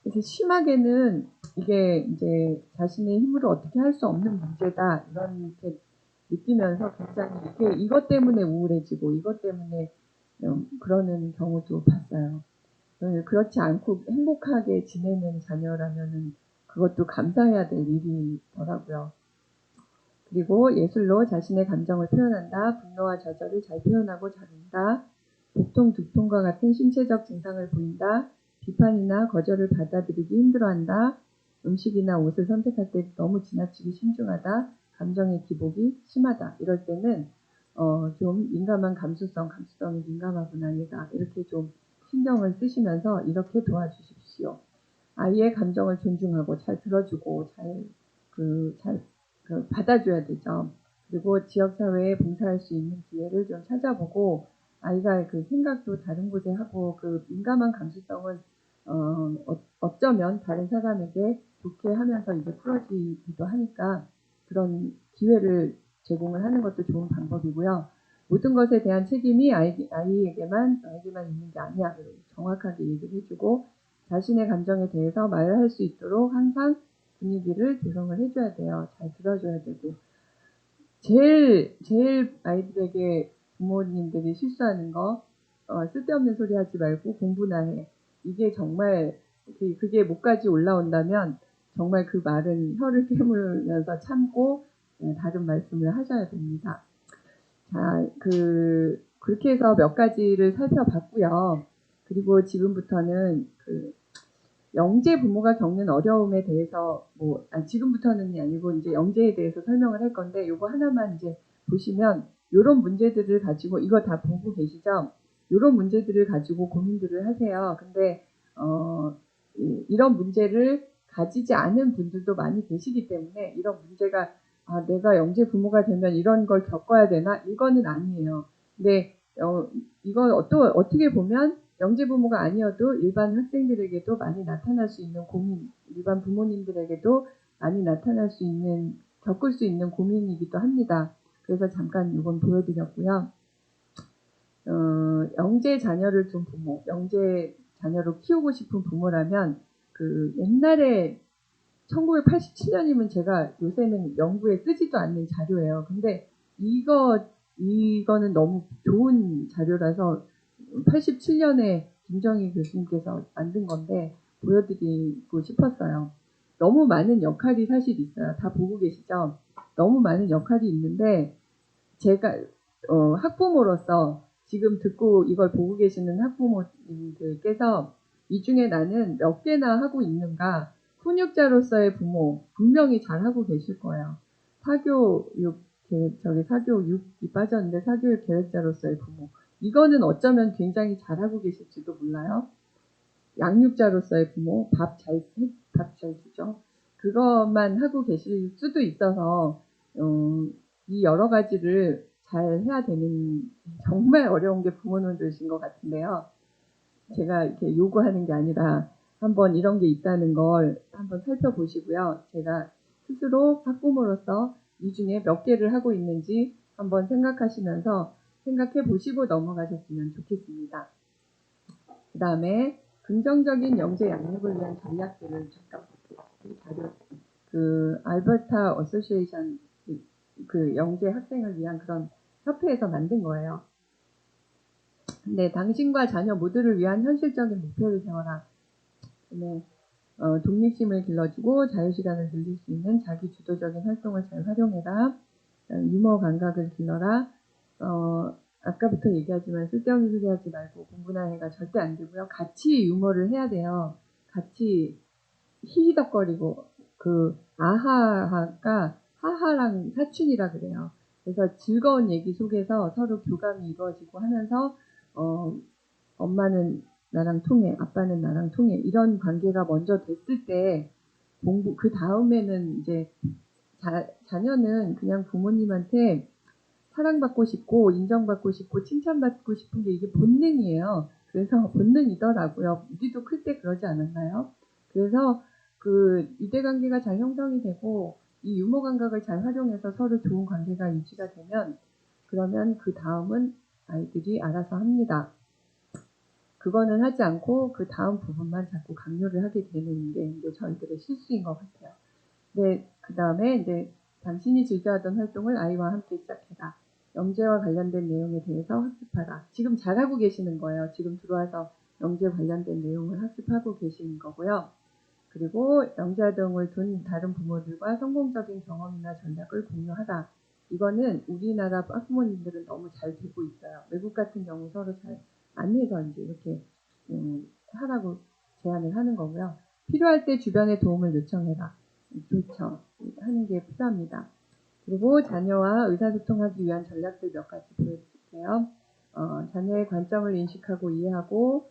그래서 심하게는 이게 이제 자신의 힘으로 어떻게 할 수 없는 문제다 이렇게 느끼면서 굉장히 이것 때문에 우울해지고 이것 때문에 그러는 경우도 봤어요. 그렇지 않고 행복하게 지내는 자녀라면은 그것도 감사해야 될 일이더라고요. 그리고 예술로 자신의 감정을 표현한다. 분노와 좌절을 잘 표현하고 다룬다. 복통, 두통과 같은 신체적 증상을 보인다. 비판이나 거절을 받아들이기 힘들어한다. 음식이나 옷을 선택할 때 너무 지나치게 신중하다. 감정의 기복이 심하다. 이럴 때는 좀 민감한 감수성이 민감하구나 얘가 이렇게 좀 신경을 쓰시면서 이렇게 도와주십시오. 아이의 감정을 존중하고 잘 들어주고 잘 받아줘야 되죠. 그리고 지역사회에 봉사할 수 있는 기회를 좀 찾아보고 아이가 그 생각도 다른 곳에 하고 그 민감한 감수성은 어쩌면 다른 사람에게 좋게 하면서 이제 풀어지기도 하니까 그런 기회를 제공을 하는 것도 좋은 방법이고요. 모든 것에 대한 책임이 아이에게만 있는 게 아니야. 정확하게 얘기를 해주고 자신의 감정에 대해서 말을 할 수 있도록 항상 분위기를 조성을 해줘야 돼요. 잘 들어줘야 되고. 제일 아이들에게 부모님들이 실수하는 거, 쓸데없는 소리 하지 말고 공부나 해. 이게 정말, 그게 목까지 올라온다면, 정말 그 말은 혀를 깨물면서 참고, 다른 말씀을 하셔야 됩니다. 자, 그렇게 해서 몇 가지를 살펴봤고요. 그리고 지금부터는 영재 부모가 겪는 어려움에 대해서 지금부터는 아니고 이제 영재에 대해서 설명을 할 건데 요거 하나만 이제 보시면 요런 문제들을 가지고 이거 다 보고 계시죠? 요런 문제들을 가지고 고민들을 하세요. 근데 이런 문제를 가지지 않은 분들도 많이 계시기 때문에 이런 문제가 내가 영재 부모가 되면 이런 걸 겪어야 되나? 이거는 아니에요. 근데 이건 또 어떻게 보면 영재 부모가 아니어도 일반 학생들에게도 많이 나타날 수 있는 고민, 일반 부모님들에게도 많이 나타날 수 있는, 겪을 수 있는 고민이기도 합니다. 그래서 잠깐 이건 보여드렸고요. 영재 자녀를 둔 부모, 영재 자녀로 키우고 싶은 부모라면 옛날에 1987년이면 제가 요새는 연구에 쓰지도 않는 자료예요. 근데 이거는 너무 좋은 자료라서 87년에 김정희 교수님께서 만든 건데 보여드리고 싶었어요. 너무 많은 역할이 사실 있어요. 다 보고 계시죠? 너무 많은 역할이 있는데 제가 학부모로서 지금 듣고 이걸 보고 계시는 학부모님들께서 이 중에 나는 몇 개나 하고 있는가 훈육자로서의 부모 분명히 잘 하고 계실 거예요. 사교육 저기 사교육 6이 빠졌는데 사교육 계획자로서의 부모. 이거는 어쩌면 굉장히 잘하고 계실지도 몰라요. 양육자로서의 부모, 밥 잘 주죠. 그것만 하고 계실 수도 있어서, 이 여러 가지를 잘 해야 되는, 정말 어려운 게 부모님들이신 것 같은데요. 제가 이렇게 요구하는 게 아니라 한번 이런 게 있다는 걸 한번 살펴보시고요. 제가 스스로 학부모로서 이 중에 몇 개를 하고 있는지 한번 생각해 보시고 넘어가셨으면 좋겠습니다. 그 다음에 긍정적인 영재 양육을 위한 전략들을 잠깐 볼게요. 그 알버타 어소시에이션 그 영재 학생을 위한 그런 협회에서 만든 거예요. 네, 당신과 자녀 모두를 위한 현실적인 목표를 세워라. 네, 독립심을 길러주고 자유시간을 늘릴 수 있는 자기 주도적인 활동을 잘 활용해라. 유머 감각을 길러라. 아까부터 얘기하지만 쓸데없는 소리 하지 말고 공부나 해가 절대 안 되고요. 같이 유머를 해야 돼요. 같이 히히덕거리고 그 아하가 하하랑 사춘이라 그래요. 그래서 즐거운 얘기 속에서 서로 교감이 이루어지고 하면서 엄마는 나랑 통해, 아빠는 나랑 통해 이런 관계가 먼저 됐을 때 공부 그 다음에는 이제 자녀는 그냥 부모님한테 사랑받고 싶고 인정받고 싶고 칭찬받고 싶은 게 이게 본능이에요. 그래서 본능이더라고요. 우리도 클 때 그러지 않았나요? 그래서 그 유대관계가 잘 형성이 되고 이 유머 감각을 잘 활용해서 서로 좋은 관계가 유지가 되면 그러면 그 다음은 아이들이 알아서 합니다. 그거는 하지 않고 그 다음 부분만 자꾸 강요를 하게 되는 게 이제 저희들의 실수인 것 같아요. 네, 그 다음에 이제 당신이 즐겨하던 활동을 아이와 함께 시작해라. 영재와 관련된 내용에 대해서 학습하라. 지금 잘하고 계시는 거예요. 지금 들어와서 영재 관련된 내용을 학습하고 계시는 거고요. 그리고 영재아동을 둔 다른 부모들과 성공적인 경험이나 전략을 공유하라. 이거는 우리나라 학부모님들은 너무 잘 되고 있어요. 외국 같은 경우 서로 잘 안 해서 이제 이렇게 하라고 제안을 하는 거고요. 필요할 때 주변의 도움을 요청해라. 좋죠. 하는 게 필요합니다. 그리고 자녀와 의사소통하기 위한 전략들 몇 가지 보여드릴게요. 자녀의 관점을 인식하고 이해하고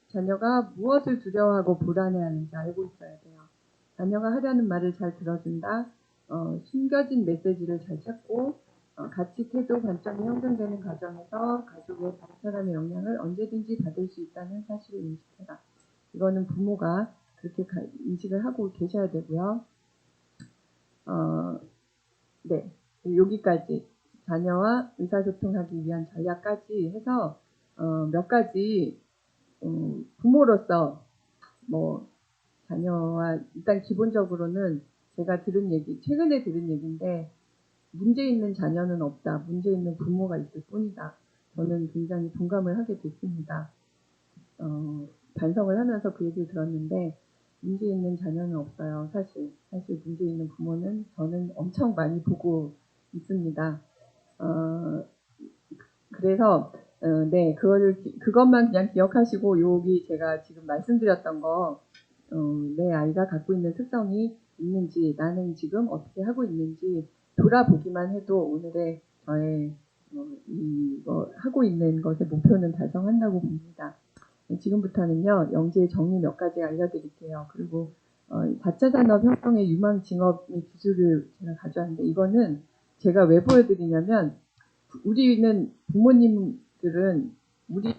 자녀가 무엇을 두려워하고 불안해하는지 알고 있어야 돼요. 자녀가 하려는 말을 잘 들어준다. 숨겨진 메시지를 잘 찾고 가치, 태도, 관점이 형성되는 과정에서 가족의 다른 사람의 영향을 언제든지 받을 수 있다는 사실을 인식해라. 이거는 부모가 그렇게 인식을 하고 계셔야 되고요. 네, 여기까지 자녀와 의사소통하기 위한 전략까지 해서 몇 가지 부모로서 뭐 자녀와 일단 기본적으로는 제가 최근에 들은 얘기인데 문제 있는 자녀는 없다. 문제 있는 부모가 있을 뿐이다. 저는 굉장히 동감을 하게 됐습니다. 반성을 하면서 그 얘기를 들었는데 문제 있는 자녀는 없어요. 사실 문제 있는 부모는 저는 엄청 많이 보고 있습니다. 그래서 네, 그것만 그냥 기억하시고 여기 제가 지금 말씀드렸던 거 내 아이가 갖고 있는 특성이 있는지 나는 지금 어떻게 하고 있는지 돌아보기만 해도 오늘의 저의 이거 하고 있는 것의 목표는 달성한다고 봅니다. 지금부터는요, 영재의 정리 몇 가지 알려드릴게요. 그리고 4차 산업 혁명의 유망 징업의 기술을 제가 가져왔는데 이거는 제가 왜 보여드리냐면 우리는 부모님들은 우리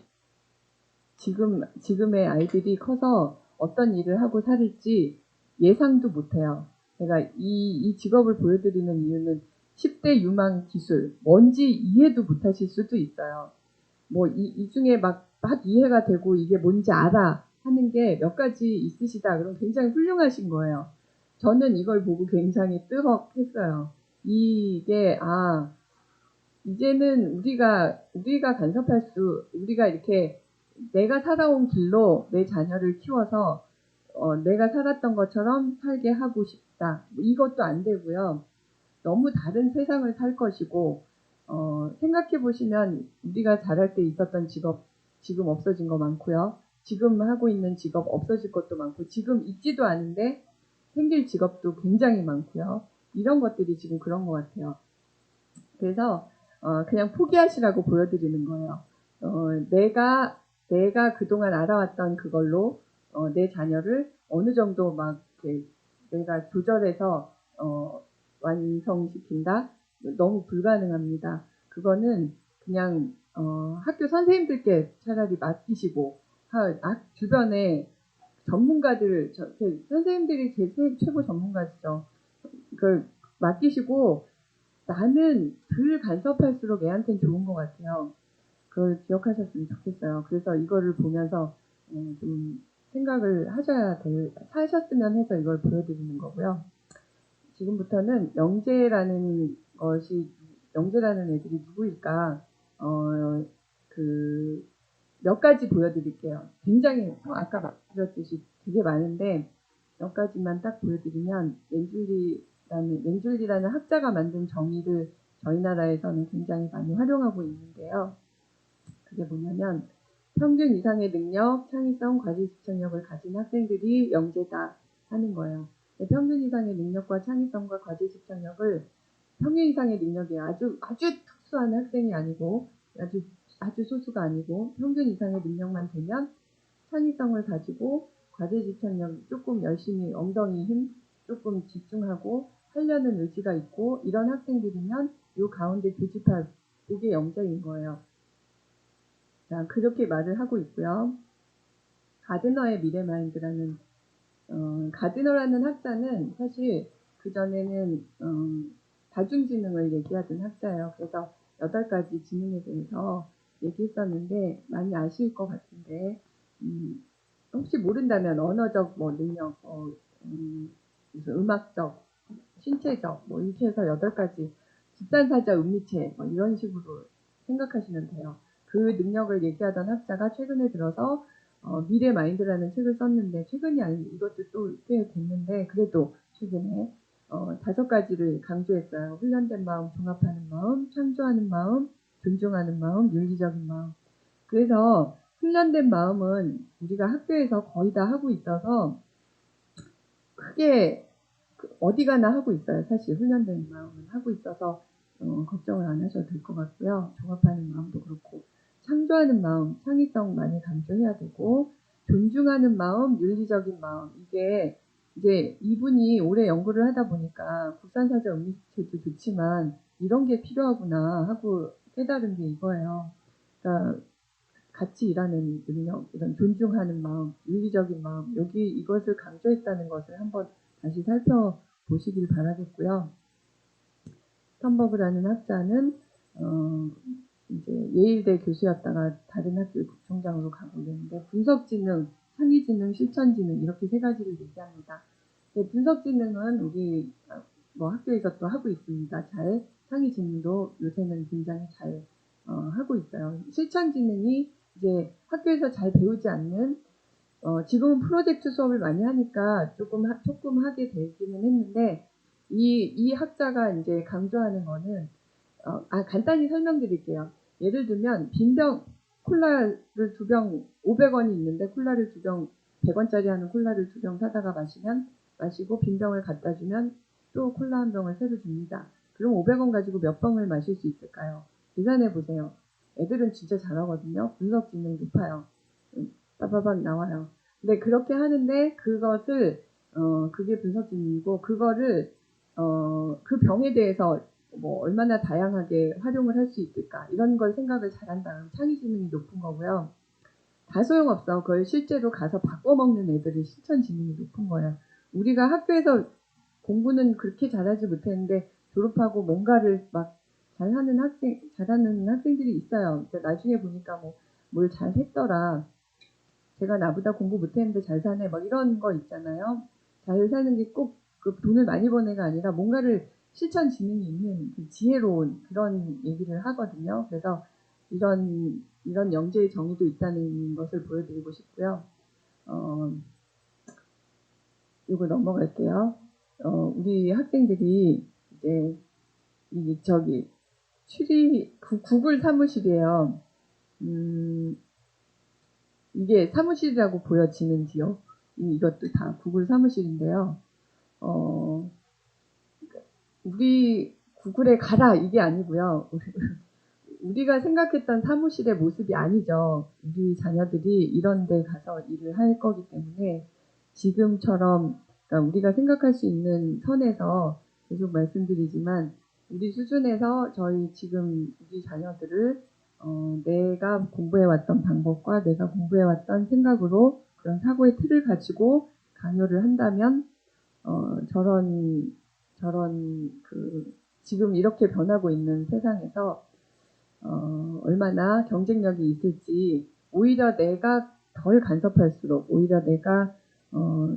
지금의 아이들이 커서 어떤 일을 하고 살을지 예상도 못해요. 제가 이 직업을 보여드리는 이유는 10대 유망 기술, 뭔지 이해도 못하실 수도 있어요. 뭐 이 중에 막 이해가 되고 이게 뭔지 알아 하는 게 몇 가지 있으시다. 그럼 굉장히 훌륭하신 거예요. 저는 이걸 보고 굉장히 뜨겁했어요. 이게 이제는 우리가 우리가 이렇게 내가 살아온 길로 내 자녀를 키워서 내가 살았던 것처럼 살게 하고 싶다. 이것도 안 되고요. 너무 다른 세상을 살 것이고 생각해 보시면 우리가 자랄 때 있었던 직업 지금 없어진 거 많고요. 지금 하고 있는 직업 없어질 것도 많고 지금 있지도 않은데 생길 직업도 굉장히 많고요. 이런 것들이 지금 그런 것 같아요. 그래서 그냥 포기하시라고 보여드리는 거예요. 내가 그동안 알아왔던 그걸로 내 자녀를 어느 정도 막 이렇게 내가 조절해서 완성시킨다? 너무 불가능합니다. 그거는 그냥 학교 선생님들께 차라리 맡기시고 주변에 전문가들 선생님들이 제 최고 전문가시죠. 그걸 맡기시고 나는 덜 간섭할수록 애한테는 좋은 것 같아요. 그걸 기억하셨으면 좋겠어요. 그래서 이거를 보면서 좀 생각을 하셨으면 해서 이걸 보여드리는 거고요. 지금부터는 영재라는 애들이 누구일까? 몇 가지 보여드릴게요. 굉장히 아까 말씀드렸듯이 되게 많은데 몇 가지만 딱 보여드리면 렌줄리라는 학자가 만든 정의를 저희 나라에서는 굉장히 많이 활용하고 있는데요. 그게 뭐냐면 평균 이상의 능력, 창의성, 과제 집중력을 가진 학생들이 영재다 하는 거예요. 평균 이상의 능력과 창의성과 과제 집중력을 평균 이상의 능력이 아주 특수한 학생이 아니고 아주 소수가 아니고 평균 이상의 능력만 되면 창의성을 가지고 과제 집중력 조금 열심히 엉덩이 힘 조금 집중하고 하려는 의지가 있고 이런 학생들이면 요 가운데 교집합 그게 영재인 거예요. 자, 그렇게 말을 하고 있고요. 가드너의 미래마인드라는 가드너라는 학자는 사실 그전에는 다중지능을 얘기하던 학자예요. 그래서 8가지 지능에 대해서 얘기했었는데 많이 아실 것 같은데 혹시 모른다면 언어적 능력, 무슨 음악적, 신체적 이렇게 해서 8가지 집단사자 음미체 이런 식으로 생각하시면 돼요. 그 능력을 얘기하던 학자가 최근에 들어서 미래 마인드라는 책을 썼는데 최근이 아닌 이것도 또 꽤 됐는데 그래도 최근에 5가지를 강조했어요. 훈련된 마음, 종합하는 마음, 창조하는 마음, 존중하는 마음, 윤리적인 마음. 그래서 훈련된 마음은 우리가 학교에서 거의 다 하고 있어서 크게 어디 가나 하고 있어요. 사실 훈련된 마음은 하고 있어서 걱정을 안 하셔도 될 것 같고요. 종합하는 마음도 그렇고 창조하는 마음, 창의성 많이 강조해야 되고 존중하는 마음, 윤리적인 마음 이게 이제 이분이 오래 연구를 하다 보니까 국산사자 음미체도 좋지만 이런 게 필요하구나 하고 깨달은 게 이거예요. 그러니까 같이 일하는 능력, 이런 존중하는 마음, 윤리적인 마음, 여기 이것을 강조했다는 것을 한번 다시 살펴보시길 바라겠고요. 텀버그라는 학자는 이제 예일대 교수였다가 다른 학교 부총장으로 가고 있는데 분석지능, 창의지능, 실천지능 이렇게 3가지를 얘기합니다. 분석지능은 우리 학교에서 또 하고 있습니다. 잘 창의지능도 요새는 굉장히 잘 하고 있어요. 실천지능이 이제 학교에서 잘 배우지 않는 지금은 프로젝트 수업을 많이 하니까 조금 하게 되기는 했는데 이 학자가 이제 강조하는 거는 간단히 설명드릴게요. 예를 들면 빈병 콜라를 2병 500원이 있는데 콜라를 2병 100원짜리 하는 콜라를 2병 사다가 마시고 빈병을 갖다 주면 또 콜라 1병을 새로 줍니다. 그럼 500원 가지고 몇 병을 마실 수 있을까요? 계산해 보세요. 애들은 진짜 잘하거든요. 분석 지능 높아요. 빠바박 나와요. 근데 그렇게 하는데 그것을 그게 분석 지능이고 그거를 그 병에 대해서 얼마나 다양하게 활용을 할 수 있을까 이런 걸 생각을 잘한다면 창의 지능이 높은 거고요. 다 소용없어. 그걸 실제로 가서 바꿔먹는 애들이 실천 지능이 높은 거예요. 우리가 학교에서 공부는 그렇게 잘하지 못했는데 졸업하고 뭔가를 막 잘하는 학생들이 있어요. 나중에 보니까 뭘 잘했더라. 제가 나보다 공부 못했는데 잘 사네. 이런 거 있잖아요. 잘 사는 게 꼭 그 돈을 많이 번 애가 아니라 뭔가를 실천 지능이 있는 지혜로운 그런 얘기를 하거든요. 그래서 이런 영재의 정의도 있다는 것을 보여드리고 싶고요. 이거 넘어갈게요. 우리 학생들이 이제 구글 사무실이에요. 이게 사무실이라고 보여지는지요? 이것도 다 구글 사무실인데요. 우리 구글에 가라 이게 아니고요. 우리가 생각했던 사무실의 모습이 아니죠. 우리 자녀들이 이런 데 가서 일을 할 거기 때문에 지금처럼 그러니까 우리가 생각할 수 있는 선에서 계속 말씀드리지만 우리 수준에서 저희 지금 우리 자녀들을 내가 공부해왔던 방법과 내가 공부해왔던 생각으로 그런 사고의 틀을 가지고 강요를 한다면 저런 그 지금 이렇게 변하고 있는 세상에서 얼마나 경쟁력이 있을지 오히려 내가 덜 간섭할수록 오히려 내가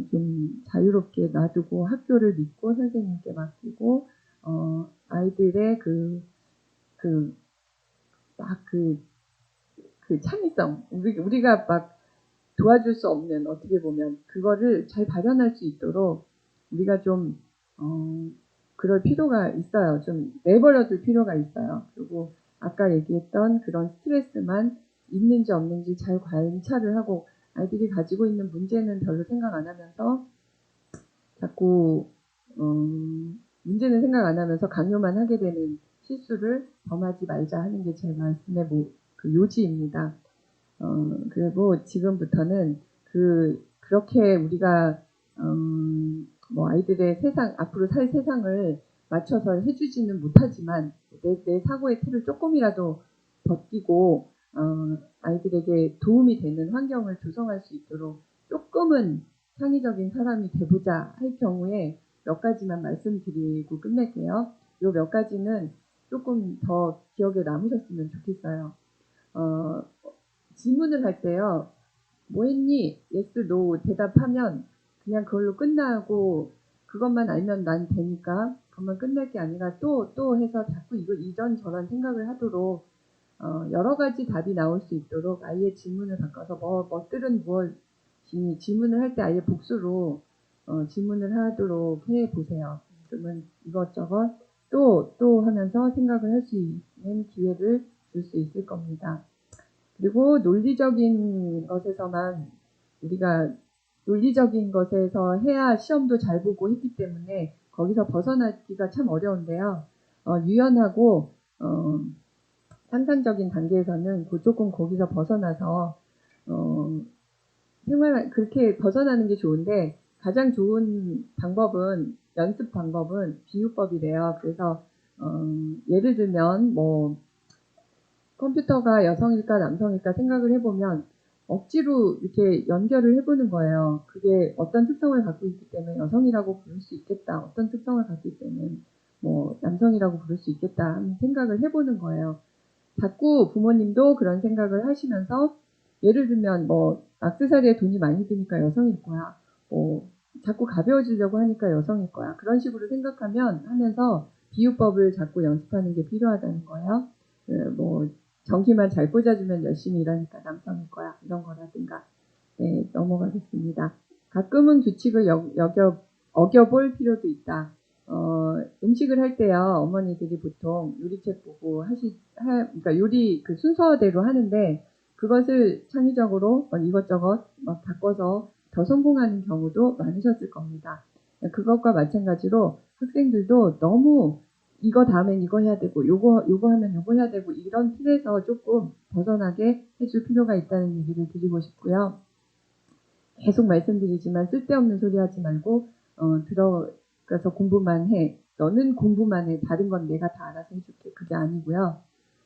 좀 자유롭게 놔두고 학교를 믿고 선생님께 맡기고 아이들의 그 창의성 우리가 막 도와줄 수 없는 어떻게 보면 그거를 잘 발현할 수 있도록 우리가 좀 그럴 필요가 있어요. 좀 내버려둘 필요가 있어요. 그리고 아까 얘기했던 그런 스트레스만 있는지 없는지 잘 관찰을 하고 아이들이 가지고 있는 문제는 별로 생각 안 하면서 자꾸 문제는 생각 안 하면서 강요만 하게 되는 실수를 범하지 말자 하는 게 제 말씀의 그 요지입니다. 그리고 지금부터는 그렇게 우리가 뭐 아이들의 세상 앞으로 살 세상을 맞춰서 해주지는 못하지만 내 사고의 틀을 조금이라도 벗기고 아이들에게 도움이 되는 환경을 조성할 수 있도록 조금은 창의적인 사람이 돼보자 할 경우에 몇 가지만 말씀드리고 끝낼게요. 이 몇 가지는 조금 더 기억에 남으셨으면 좋겠어요. 질문을 할 때요. 뭐 했니? yes, no 대답하면 그냥 그걸로 끝나고 그것만 알면 난 되니까 그것만 끝낼 게 아니라 또 해서 자꾸 이거 이런저런 생각을 하도록 여러 가지 답이 나올 수 있도록 아예 질문을 바꿔서 뭐들은 무엇이니 질문을 할 때 아예 복수로 질문을 하도록 해 보세요. 그러면 이것저것 또 하면서 생각을 할 수 있는 기회를 줄 수 있을 겁니다. 그리고 논리적인 것에서만 우리가 논리적인 것에서 해야 시험도 잘 보고 했기 때문에 거기서 벗어나기가 참 어려운데요. 유연하고 상상적인 단계에서는 조금 거기서 벗어나서 그렇게 벗어나는 게 좋은데 가장 좋은 방법은 연습 방법은 비유법이래요. 그래서 예를 들면 뭐 컴퓨터가 여성일까 남성일까 생각을 해보면 억지로 이렇게 연결을 해보는 거예요. 그게 어떤 특성을 갖고 있기 때문에 여성이라고 부를 수 있겠다. 어떤 특성을 갖고 있기 때문에 뭐 남성이라고 부를 수 있겠다 하는 생각을 해보는 거예요. 자꾸 부모님도 그런 생각을 하시면서 예를 들면 뭐 액세서리에 돈이 많이 드니까 여성일 거야. 자꾸 가벼워지려고 하니까 여성일 거야. 그런 식으로 하면서 비유법을 자꾸 연습하는 게 필요하다는 거예요. 뭐 전기만 잘 꽂아주면 열심히 일하니까 남성일 거야. 이런 거라든가. 네, 넘어가겠습니다. 가끔은 규칙을 어겨볼 필요도 있다. 음식을 할 때요, 어머니들이 보통 요리책 보고 그러니까 요리 그 순서대로 하는데, 그것을 창의적으로 이것저것 막 바꿔서 더 성공하는 경우도 많으셨을 겁니다. 그것과 마찬가지로 학생들도 너무 이거 다음엔 이거 해야 되고, 요거 하면 요거 해야 되고, 이런 틀에서 조금 벗어나게 해줄 필요가 있다는 얘기를 드리고 싶고요. 계속 말씀드리지만 쓸데없는 소리 하지 말고, 들어가서 공부만 해. 너는 공부만 해. 다른 건 내가 다 알아서 해줄게. 그게 아니고요.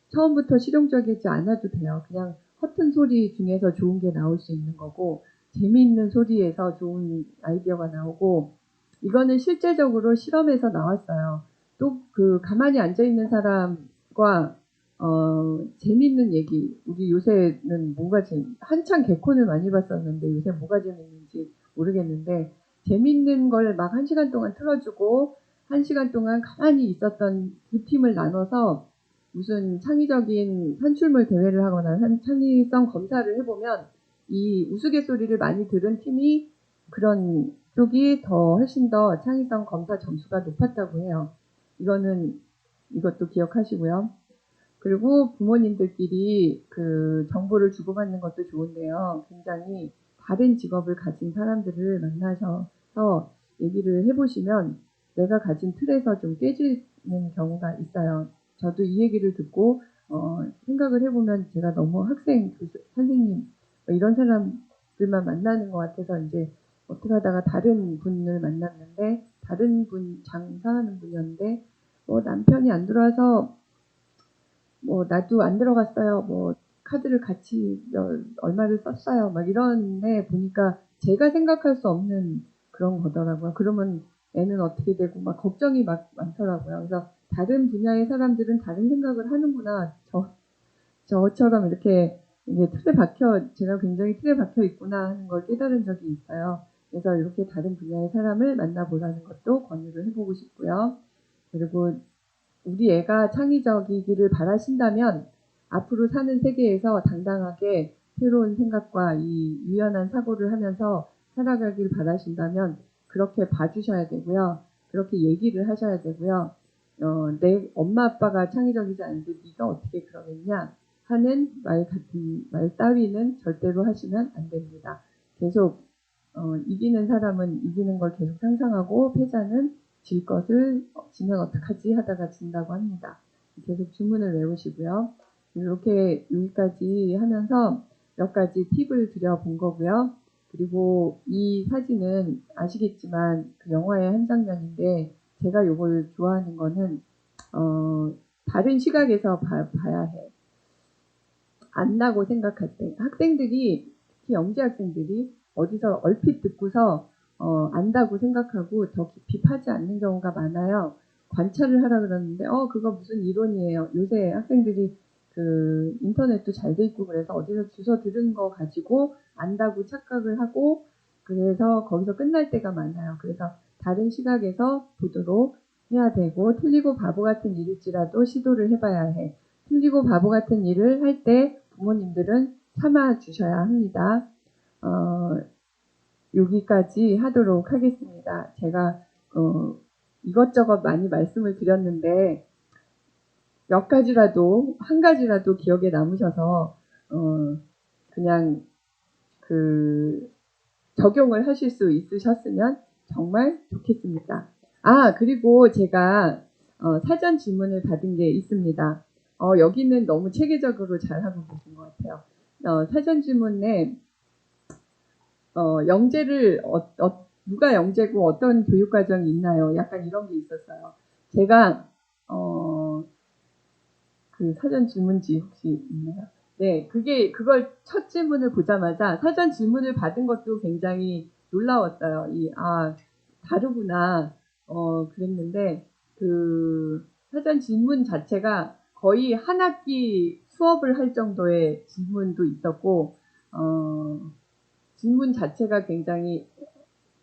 처음부터 실용적이지 않아도 돼요. 그냥 허튼 소리 중에서 좋은 게 나올 수 있는 거고, 재미있는 소리에서 좋은 아이디어가 나오고, 이거는 실제적으로 실험에서 나왔어요. 또 가만히 앉아있는 사람과 재밌는 얘기, 우리 요새는 한창 개콘을 많이 봤었는데 요새 뭐가 재밌는지 모르겠는데, 재밌는 걸 막 1시간 동안 틀어주고 1시간 동안 가만히 있었던 두 팀을 나눠서 무슨 창의적인 산출물 대회를 하거나 창의성 검사를 해보면 이 우스갯소리를 많이 들은 팀이 그런 쪽이 훨씬 더 창의성 검사 점수가 높았다고 해요. 이것도 기억하시고요. 그리고 부모님들끼리 그 정보를 주고받는 것도 좋은데요. 굉장히 다른 직업을 가진 사람들을 만나셔서 얘기를 해보시면 내가 가진 틀에서 좀 깨질 경우가 있어요. 저도 이 얘기를 듣고 생각을 해보면 제가 너무 학생, 선생님 이런 사람들만 만나는 것 같아서 이제 어떻게 하다가 다른 분을 만났는데 다른 분 장사하는 분이었는데 남편이 안 들어와서 나도 안 들어갔어요. 카드를 같이 얼마를 썼어요. 막 이런데 보니까 제가 생각할 수 없는 그런 거더라고요. 그러면 애는 어떻게 되고 막 걱정이 막 많더라고요. 그래서 다른 분야의 사람들은 다른 생각을 하는구나. 저처럼 이렇게 이게 제가 굉장히 틀에 박혀 있구나 하는 걸 깨달은 적이 있어요. 그래서 이렇게 다른 분야의 사람을 만나보라는 것도 권유를 해보고 싶고요. 그리고 우리 애가 창의적이기를 바라신다면 앞으로 사는 세계에서 당당하게 새로운 생각과 이 유연한 사고를 하면서 살아가길 바라신다면 그렇게 봐주셔야 되고요. 그렇게 얘기를 하셔야 되고요. 내 엄마 아빠가 창의적이지 않은데 네가 어떻게 그러겠냐 하는 말 따위는 절대로 하시면 안 됩니다. 계속 이기는 사람은 이기는 걸 계속 상상하고 패자는 질 것을 지면 어떡하지 하다가 진다고 합니다. 계속 주문을 외우시고요. 이렇게 여기까지 하면서 몇 가지 팁을 드려본 거고요. 그리고 이 사진은 아시겠지만 그 영화의 한 장면인데 제가 이걸 좋아하는 거는 다른 시각에서 봐야 해. 안다고 생각할 때 학생들이 특히 영재 학생들이 어디서 얼핏 듣고서 안다고 생각하고 더 깊이 파지 않는 경우가 많아요. 관찰을 하라 그러는데 그거 무슨 이론이에요. 요새 학생들이 그 인터넷도 잘 돼 있고 그래서 어디서 주워 들은 거 가지고 안다고 착각을 하고 그래서 거기서 끝날 때가 많아요. 그래서 다른 시각에서 보도록 해야 되고 틀리고 바보 같은 일일지라도 시도를 해봐야 해. 틀리고 바보 같은 일을 할 때 부모님들은 참아 주셔야 합니다. 여기까지 하도록 하겠습니다. 제가 이것저것 많이 말씀을 드렸는데 몇 가지라도 한 가지라도 기억에 남으셔서 그냥 그 적용을 하실 수 있으셨으면 정말 좋겠습니다. 그리고 제가 사전 질문을 받은 게 있습니다. 여기는 너무 체계적으로 잘하고 계신 것 같아요. 사전 질문에 영재를 누가 영재고 어떤 교육과정이 있나요? 약간 이런 게 있었어요. 제가 그 사전 질문지 혹시 있나요? 네, 그걸 첫 질문을 보자마자 사전 질문을 받은 것도 굉장히 놀라웠어요. 다르구나. 그랬는데, 그 사전 질문 자체가 거의 한 학기 수업을 할 정도의 질문도 있었고, 질문 자체가 굉장히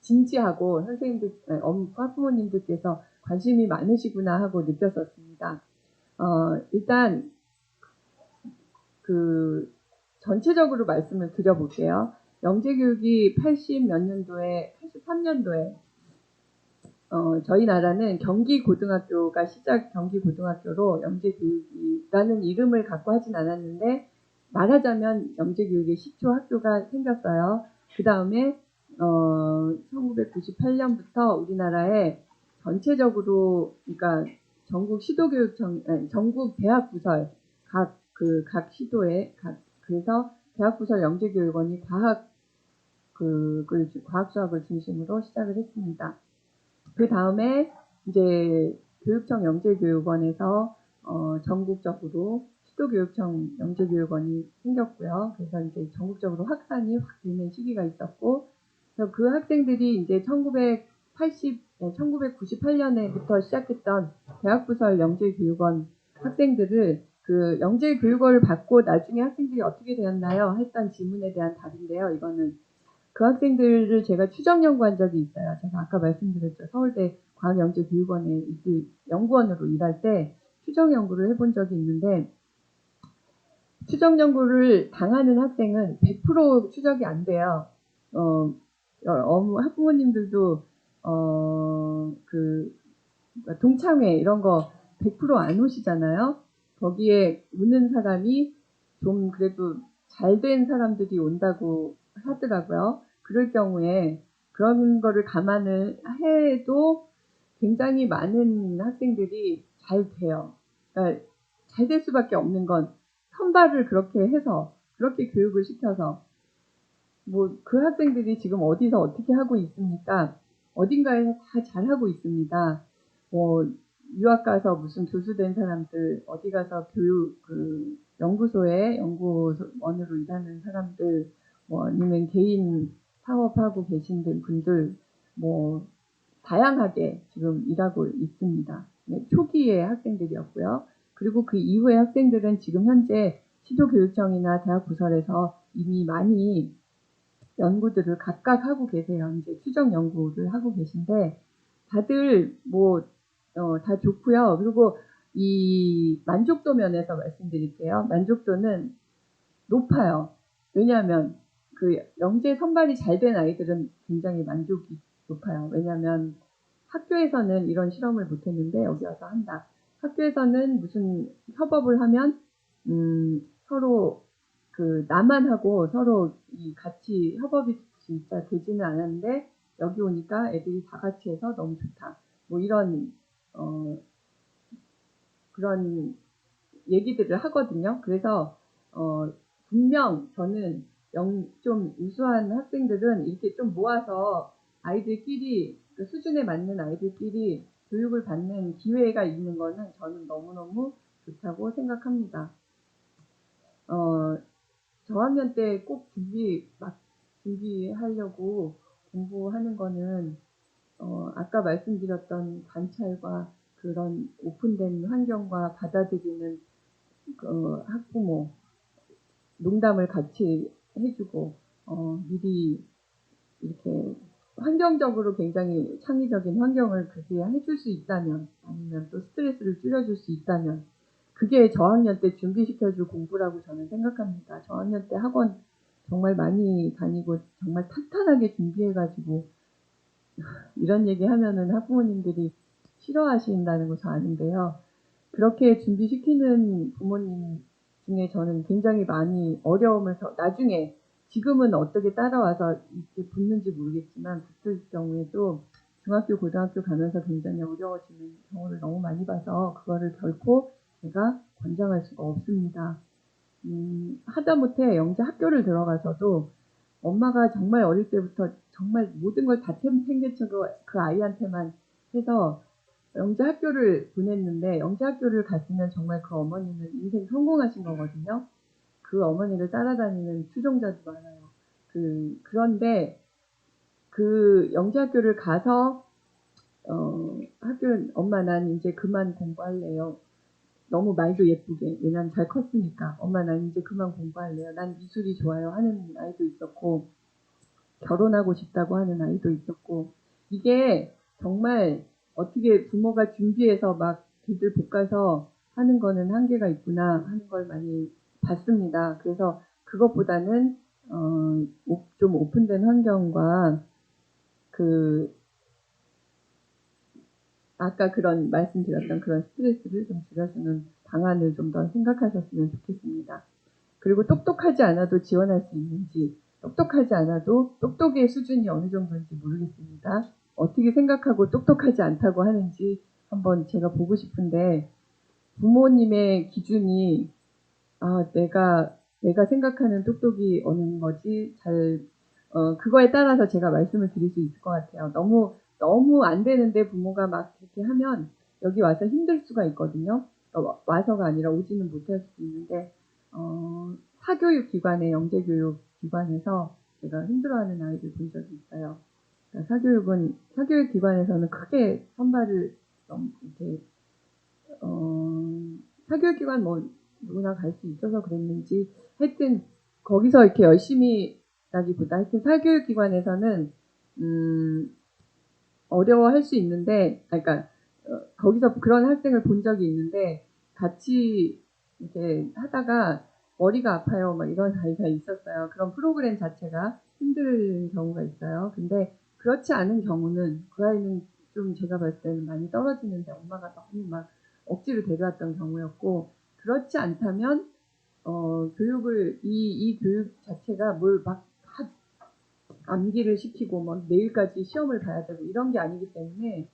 진지하고 선생님들, 학부모님들께서 관심이 많으시구나 하고 느꼈었습니다. 일단 그 전체적으로 말씀을 드려볼게요. 영재교육이 80 몇 년도에 83년도에 저희 나라는 경기고등학교가 경기고등학교로 영재교육이라는 이름을 갖고 하진 않았는데 말하자면 영재교육의 시초 학교가 생겼어요. 그 다음에 1998년부터 우리나라에 전체적으로 그러니까 전국 시도교육청 전국 대학부설 각 시도에 그래서 대학부설 영재교육원이 과학 수학을 중심으로 시작을 했습니다. 그 다음에 이제 교육청 영재교육원에서 전국적으로 시도교육청 영재교육원이 생겼고요. 그래서 이제 전국적으로 확산이 확 되는 시기가 있었고, 그래서 그 학생들이 이제 1998년에부터 시작했던 대학부설 영재교육원 학생들을 그 영재교육원을 받고 나중에 학생들이 어떻게 되었나요? 했던 질문에 대한 답인데요. 이거는 그 학생들을 제가 추정 연구한 적이 있어요. 제가 아까 말씀드렸죠. 서울대 과학영재교육원에 연구원으로 일할 때 추정 연구를 해본 적이 있는데 추정 연구를 당하는 학생은 100% 추적이 안 돼요. 학부모님들도 동창회 이런 거 100% 안 오시잖아요. 거기에 오는 사람이 좀 그래도 잘된 사람들이 온다고 하더라고요. 그럴 경우에 그런 거를 감안을 해도 굉장히 많은 학생들이 잘 돼요. 그러니까 잘 될 수밖에 없는 건 선발을 그렇게 해서 그렇게 교육을 시켜서 뭐 그 학생들이 지금 어디서 어떻게 하고 있습니까? 어딘가에서 다 잘하고 있습니다. 뭐 유학 가서 무슨 교수 된 사람들, 어디 가서 교육 그 연구소에 연구원으로 일하는 사람들, 뭐 아니면 개인 사업하고 계신 분들, 뭐 다양하게 지금 일하고 있습니다. 네, 초기의 학생들이었고요. 그리고 그 이후의 학생들은 지금 현재 시도교육청이나 대학 부설에서 이미 많이 연구들을 각각 하고 계세요. 이제 추정 연구를 하고 계신데 다들 뭐 다 좋고요. 그리고 이 만족도 면에서 말씀드릴게요. 만족도는 높아요. 왜냐하면 그 영재 선발이 잘 된 아이들은 굉장히 만족이 높아요. 왜냐하면 학교에서는 이런 실험을 못했는데 여기 와서 한다. 학교에서는 무슨 협업을 하면 서로 그 나만 하고 서로 이 같이 협업이 진짜 되지는 않았는데 여기 오니까 애들이 다 같이 해서 너무 좋다. 뭐 이런 그런 얘기들을 하거든요. 그래서 분명 저는 좀 우수한 학생들은 이렇게 좀 모아서 아이들끼리 그 수준에 맞는 아이들끼리 교육을 받는 기회가 있는 거는 저는 너무너무 좋다고 생각합니다. 저학년 때 꼭 준비하려고 공부하는 거는 아까 말씀드렸던 관찰과 그런 오픈된 환경과 받아들이는 학부모 농담을 같이 해주고 미리 이렇게 환경적으로 굉장히 창의적인 환경을 그게 해줄 수 있다면 아니면 또 스트레스를 줄여줄 수 있다면 그게 저학년 때 준비시켜줄 공부라고 저는 생각합니다. 저학년 때 학원 정말 많이 다니고 정말 탄탄하게 준비해가지고 이런 얘기 하면은 학부모님들이 싫어하신다는 거 저 아는데요. 그렇게 준비시키는 부모님 중에 저는 굉장히 많이 어려움을 나중에 지금은 어떻게 따라와서 이렇게 붙는지 모르겠지만 붙을 경우에도 중학교, 고등학교 가면서 굉장히 어려워지는 경우를 너무 많이 봐서 그거를 결코 제가 권장할 수가 없습니다. 하다못해 영재 학교를 들어가서도 엄마가 정말 어릴 때부터 정말 모든 걸 다 챙겨주고 그 아이한테만 해서 영재 학교를 보냈는데 영재 학교를 갔으면 정말 그 어머니는 인생 성공하신 거거든요. 그 어머니를 따라다니는 추종자도 많아요. 그런데 그 영재 학교를 가서 학교 엄마 난 이제 그만 공부할래요. 너무 말도 예쁘게 왜냐면 잘 컸으니까 엄마 난 이제 그만 공부할래요. 난 미술이 좋아요 하는 아이도 있었고 결혼하고 싶다고 하는 아이도 있었고 이게 정말 어떻게 부모가 준비해서 막 들들 볶아서 하는 거는 한계가 있구나 하는 걸 많이 봤습니다. 그래서 그것보다는 좀 오픈된 환경과 그 아까 그런 말씀드렸던 그런 스트레스를 좀 줄여주는 방안을 좀 더 생각하셨으면 좋겠습니다. 그리고 똑똑하지 않아도 지원할 수 있는지, 똑똑하지 않아도 똑똑의 수준이 어느 정도인지 모르겠습니다. 어떻게 생각하고 똑똑하지 않다고 하는지 한번 제가 보고 싶은데 부모님의 기준이 내가 생각하는 똑똑이 어느 거지 그거에 따라서 제가 말씀을 드릴 수 있을 것 같아요. 너무 안 되는데 부모가 막 그렇게 하면 여기 와서 힘들 수가 있거든요. 와서가 아니라 오지는 못할 수도 있는데 사교육 기관에 영재교육 기관에서 제가 힘들어하는 아이들 본 적이 있어요. 그러니까 사교육 기관에서는 크게 선발을 이렇게 사교육 기관 뭐 누구나 갈 수 있어서 그랬는지 하여튼 거기서 이렇게 열심히 라기보다 하여튼 사교육 기관에서는 어려워할 수 있는데 그러니까 거기서 그런 학생을 본 적이 있는데 같이 이렇게 하다가 머리가 아파요 막 이런 아이가 있었어요. 그런 프로그램 자체가 힘들 경우가 있어요. 근데 그렇지 않은 경우는 그 아이는 좀 제가 봤을 때는 많이 떨어지는데 엄마가 너무 막 억지로 데려왔던 경우였고 그렇지 않다면 교육을 이 교육 자체가 뭘 막 암기를 시키고 막 내일까지 시험을 봐야 되고 이런 게 아니기 때문에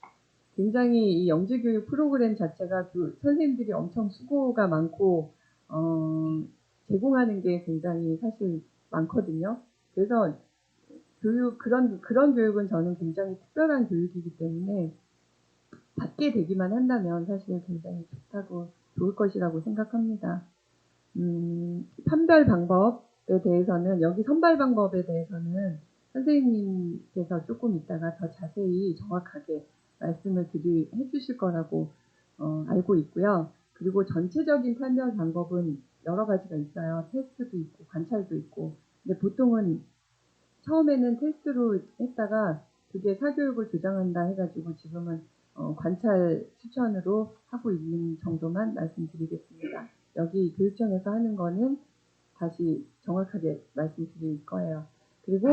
굉장히 이 영재교육 프로그램 자체가 선생님들이 엄청 수고가 많고 제공하는 게 굉장히 사실 많거든요. 그래서 그런 교육은 저는 굉장히 특별한 교육이기 때문에 받게 되기만 한다면 사실 굉장히 좋을 것이라고 생각합니다. 판별 방법에 대해서는, 여기 선발 방법에 대해서는 선생님께서 조금 이따가 더 자세히 정확하게 말씀을 해주실 거라고 알고 있고요. 그리고 전체적인 판별 방법은 여러 가지가 있어요. 테스트도 있고 관찰도 있고. 근데 보통은 처음에는 테스트로 했다가 그게 사교육을 주장한다 해가지고 지금은 관찰 추천으로 하고 있는 정도만 말씀드리겠습니다. 여기 교육청에서 하는 거는 다시 정확하게 말씀드릴 거예요. 그리고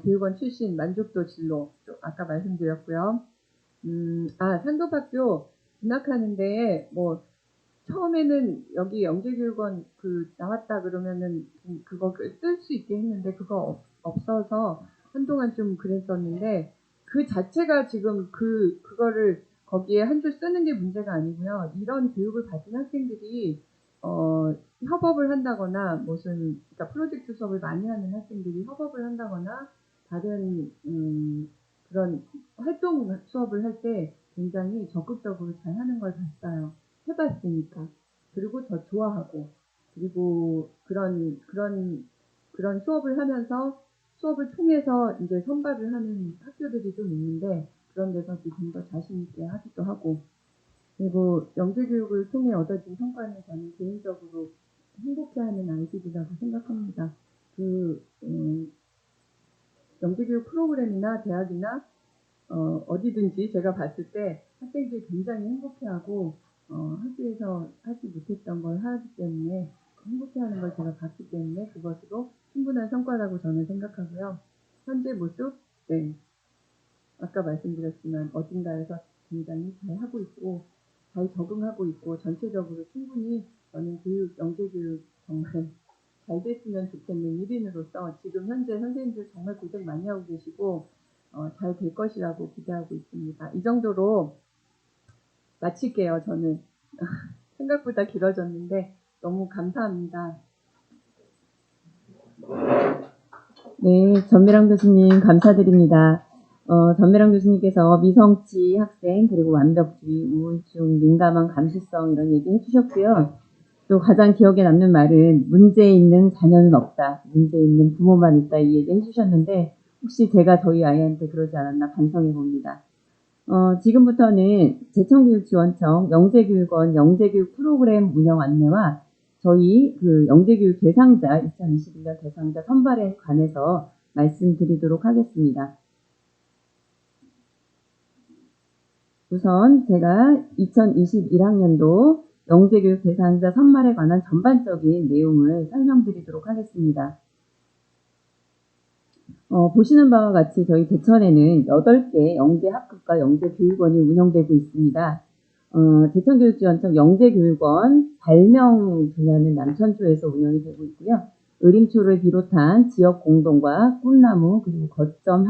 교육원 출신 만족도 진로 아까 말씀드렸고요. 상급학교 진학하는데 뭐 처음에는 여기 영재교육원 나왔다 그러면은 그거 쓸 수 있게 했는데 그거 없어서 한동안 좀 그랬었는데 그 자체가 지금 그거를 거기에 한 줄 쓰는 게 문제가 아니고요. 이런 교육을 받은 학생들이 협업을 한다거나 그러니까 프로젝트 수업을 많이 하는 학생들이 협업을 한다거나 다른 그런 활동 수업을 할 때 굉장히 적극적으로 잘 하는 걸 봤어요. 해봤으니까. 그리고 더 좋아하고, 그리고 그런 수업을 하면서 수업을 통해서 이제 선발을 하는 학교들이 좀 있는데 그런 데서 좀 더 자신 있게 하기도 하고, 그리고 영재교육을 통해 얻어진 성과는 저는 개인적으로 행복해하는 아이들이라고 생각합니다. 영재교육 프로그램이나 대학이나 어디든지 제가 봤을 때 학생들이 굉장히 행복해하고 학교에서 하지 못했던 걸 하기 때문에 행복해하는 걸 제가 봤기 때문에 그것으로 충분한 성과라고 저는 생각하고요. 현재 모습, 네, 아까 말씀드렸지만 어딘가에서 굉장히 잘 하고 있고 잘 적응하고 있고 전체적으로 충분히 저는 영재교육 정말 잘 됐으면 좋겠는 1인으로서 지금 현재 선생님들 정말 고생 많이 하고 계시고 잘 될 것이라고 기대하고 있습니다. 이 정도로 마칠게요. 저는 생각보다 길어졌는데 너무 감사합니다. 네, 전미랑 교수님 감사드립니다. 전미랑 교수님께서 미성치 학생, 그리고 완벽주의, 우울증, 민감한 감수성 이런 얘기 해주셨고요. 또 가장 기억에 남는 말은 문제 있는 자녀는 없다. 문제 있는 부모만 있다. 이 얘기 해주셨는데 혹시 제가 저희 아이한테 그러지 않았나 반성해 봅니다. 지금부터는 제천교육지원청 영재교육원 영재교육 프로그램 운영 안내와 저희 영재교육 대상자 2021년 대상자 선발에 관해서 말씀드리도록 하겠습니다. 우선 제가 2021학년도 영재교육 대상자 선발에 관한 전반적인 내용을 설명드리도록 하겠습니다. 보시는 바와 같이 저희 제천에는 8개 영재학급과 영재교육원이 운영되고 있습니다. 제천교육지원청 영재교육원 발명 분야는 남천초에서 운영이 되고 있고요. 의림초를 비롯한 지역 공동과 꿈나무 그리고 거점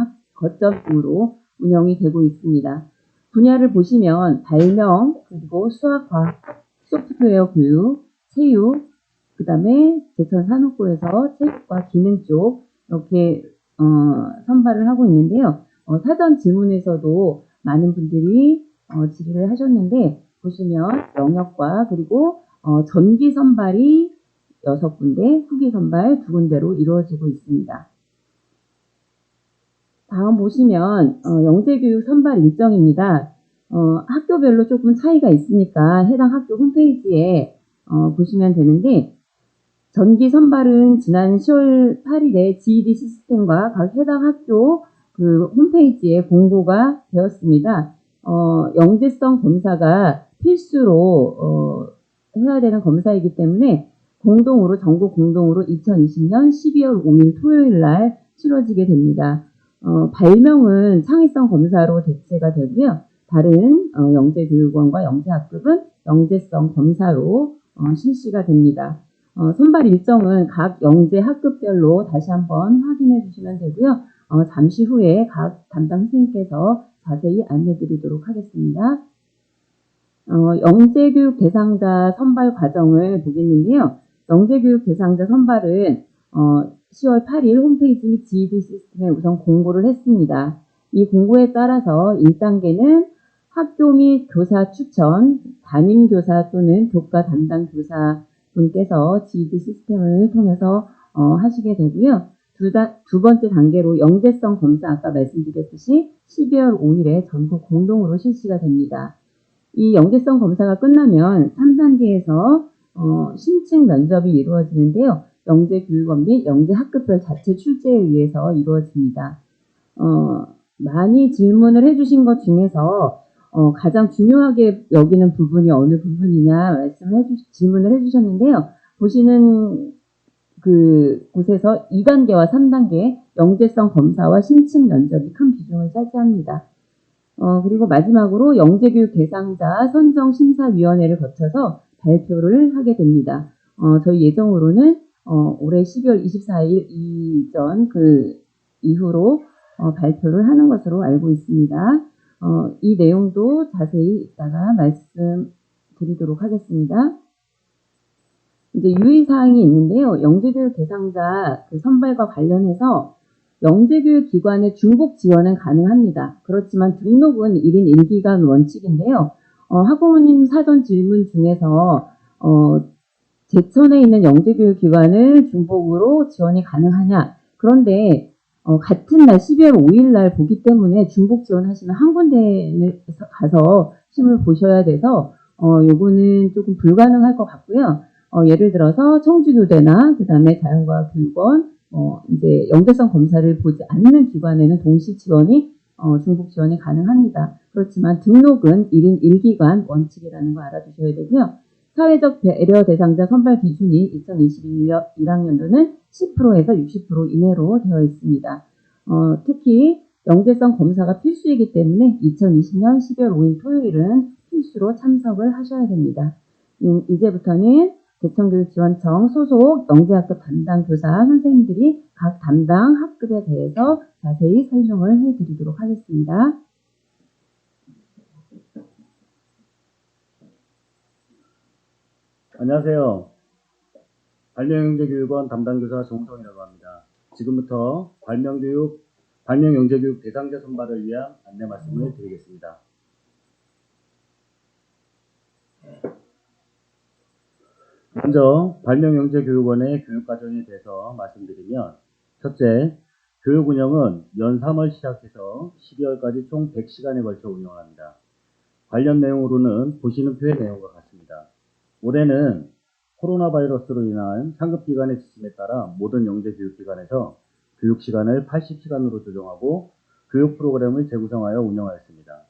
등으로 운영이 되고 있습니다. 분야를 보시면 발명 그리고 수학, 과학, 소프트웨어 교육, 체육, 그 다음에 제천산업고에서 체육과 기능 쪽 이렇게 선발을 하고 있는데요. 사전 질문에서도 많은 분들이 질의를 하셨는데 보시면 영역과 그리고 전기 선발이 6군데, 후기 선발 2군데로 이루어지고 있습니다. 다음 보시면 영재교육 선발 일정입니다. 학교별로 조금 차이가 있으니까 해당 학교 홈페이지에 보시면 되는데 전기 선발은 지난 10월 8일에 GED 시스템과 각 해당 학교 홈페이지에 공고가 되었습니다. 영재성 검사가 필수로 해야 되는 검사이기 때문에 전국 공동으로 2020년 12월 5일 토요일 날 치러지게 됩니다. 발명은 창의성 검사로 대체가 되고요. 다른 영재교육원과 영재학급은 영재성 검사로 실시가 됩니다. 선발 일정은 각 영재학급별로 다시 한번 확인해 주시면 되고요. 잠시 후에 각 담당 선생님께서 자세히 안내 드리도록 하겠습니다. 영재교육 대상자 선발 과정을 보겠는데요. 영재교육 대상자 선발은 10월 8일 홈페이지 및 GED 시스템에 우선 공고를 했습니다. 이 공고에 따라서 1단계는 학교 및 교사 추천, 담임교사 또는 교과 담당 교사 분께서 GED 시스템을 통해서 하시게 되고요. 두 번째 단계로 영재성 검사 아까 말씀드렸듯이 12월 5일에 전국 공동으로 실시가 됩니다. 이 영재성 검사가 끝나면 3단계에서 심층 면접이 이루어지는데요. 영재교육원 및 영재학급별 자체 출제에 의해서 이루어집니다. 많이 질문을 해주신 것 중에서 가장 중요하게 여기는 부분이 어느 부분이냐 질문을 해주셨는데요. 보시는 곳에서 2단계와 3단계 영재성 검사와 심층 면접이 큰 비중을 차지합니다. 그리고 마지막으로 영재교육 대상자 선정심사위원회를 거쳐서 발표를 하게 됩니다. 저희 예정으로는 올해 12월 24일 이후로 발표를 하는 것으로 알고 있습니다. 이 내용도 자세히 이따가 말씀드리도록 하겠습니다. 이제 유의사항이 있는데요. 영재교육 대상자 선발과 관련해서 영재교육 기관의 중복 지원은 가능합니다. 그렇지만 등록은 1인 1기간 원칙인데요. 학부모님 사전 질문 중에서 제천에 있는 영재교육 기관을 중복으로 지원이 가능하냐. 그런데 같은 날 12월 5일 날 보기 때문에 중복 지원하시면 한 군데에 가서 시험을 보셔야 돼서 요거는 조금 불가능할 것 같고요. 예를 들어서 청주교대나 그다음에 자연과학교육원 이제 영재성 검사를 보지 않는 기관에는 동시 지원이 중복 지원이 가능합니다. 그렇지만 등록은 1인 1기간 원칙이라는 거 알아두셔야 되고요. 사회적 배려 대상자 선발 기준이 2021학년도는 10%에서 60% 이내로 되어 있습니다. 특히 영재성 검사가 필수이기 때문에 2020년 12월 5일 토요일은 필수로 참석을 하셔야 됩니다. 이제부터는 대천교육지원청 소속 영재학급 담당 교사 선생님들이 각 담당 학급에 대해서 자세히 설명을 해드리도록 하겠습니다. 안녕하세요. 발명영재교육원 담당교사 정우성이라고 합니다. 지금부터 발명영재교육 대상자 선발을 위한 안내 말씀을 드리겠습니다. 먼저 발명영재교육원의 교육과정에 대해서 말씀드리면, 첫째, 교육 운영은 연 3월 시작해서 12월까지 총 100시간에 걸쳐 운영합니다. 관련 내용으로는 보시는 표의 내용과 같습니다. 올해는 코로나 바이러스로 인한 상급기관의 지침에 따라 모든 영재교육기관에서 교육시간을 80시간으로 조정하고 교육 프로그램을 재구성하여 운영하였습니다.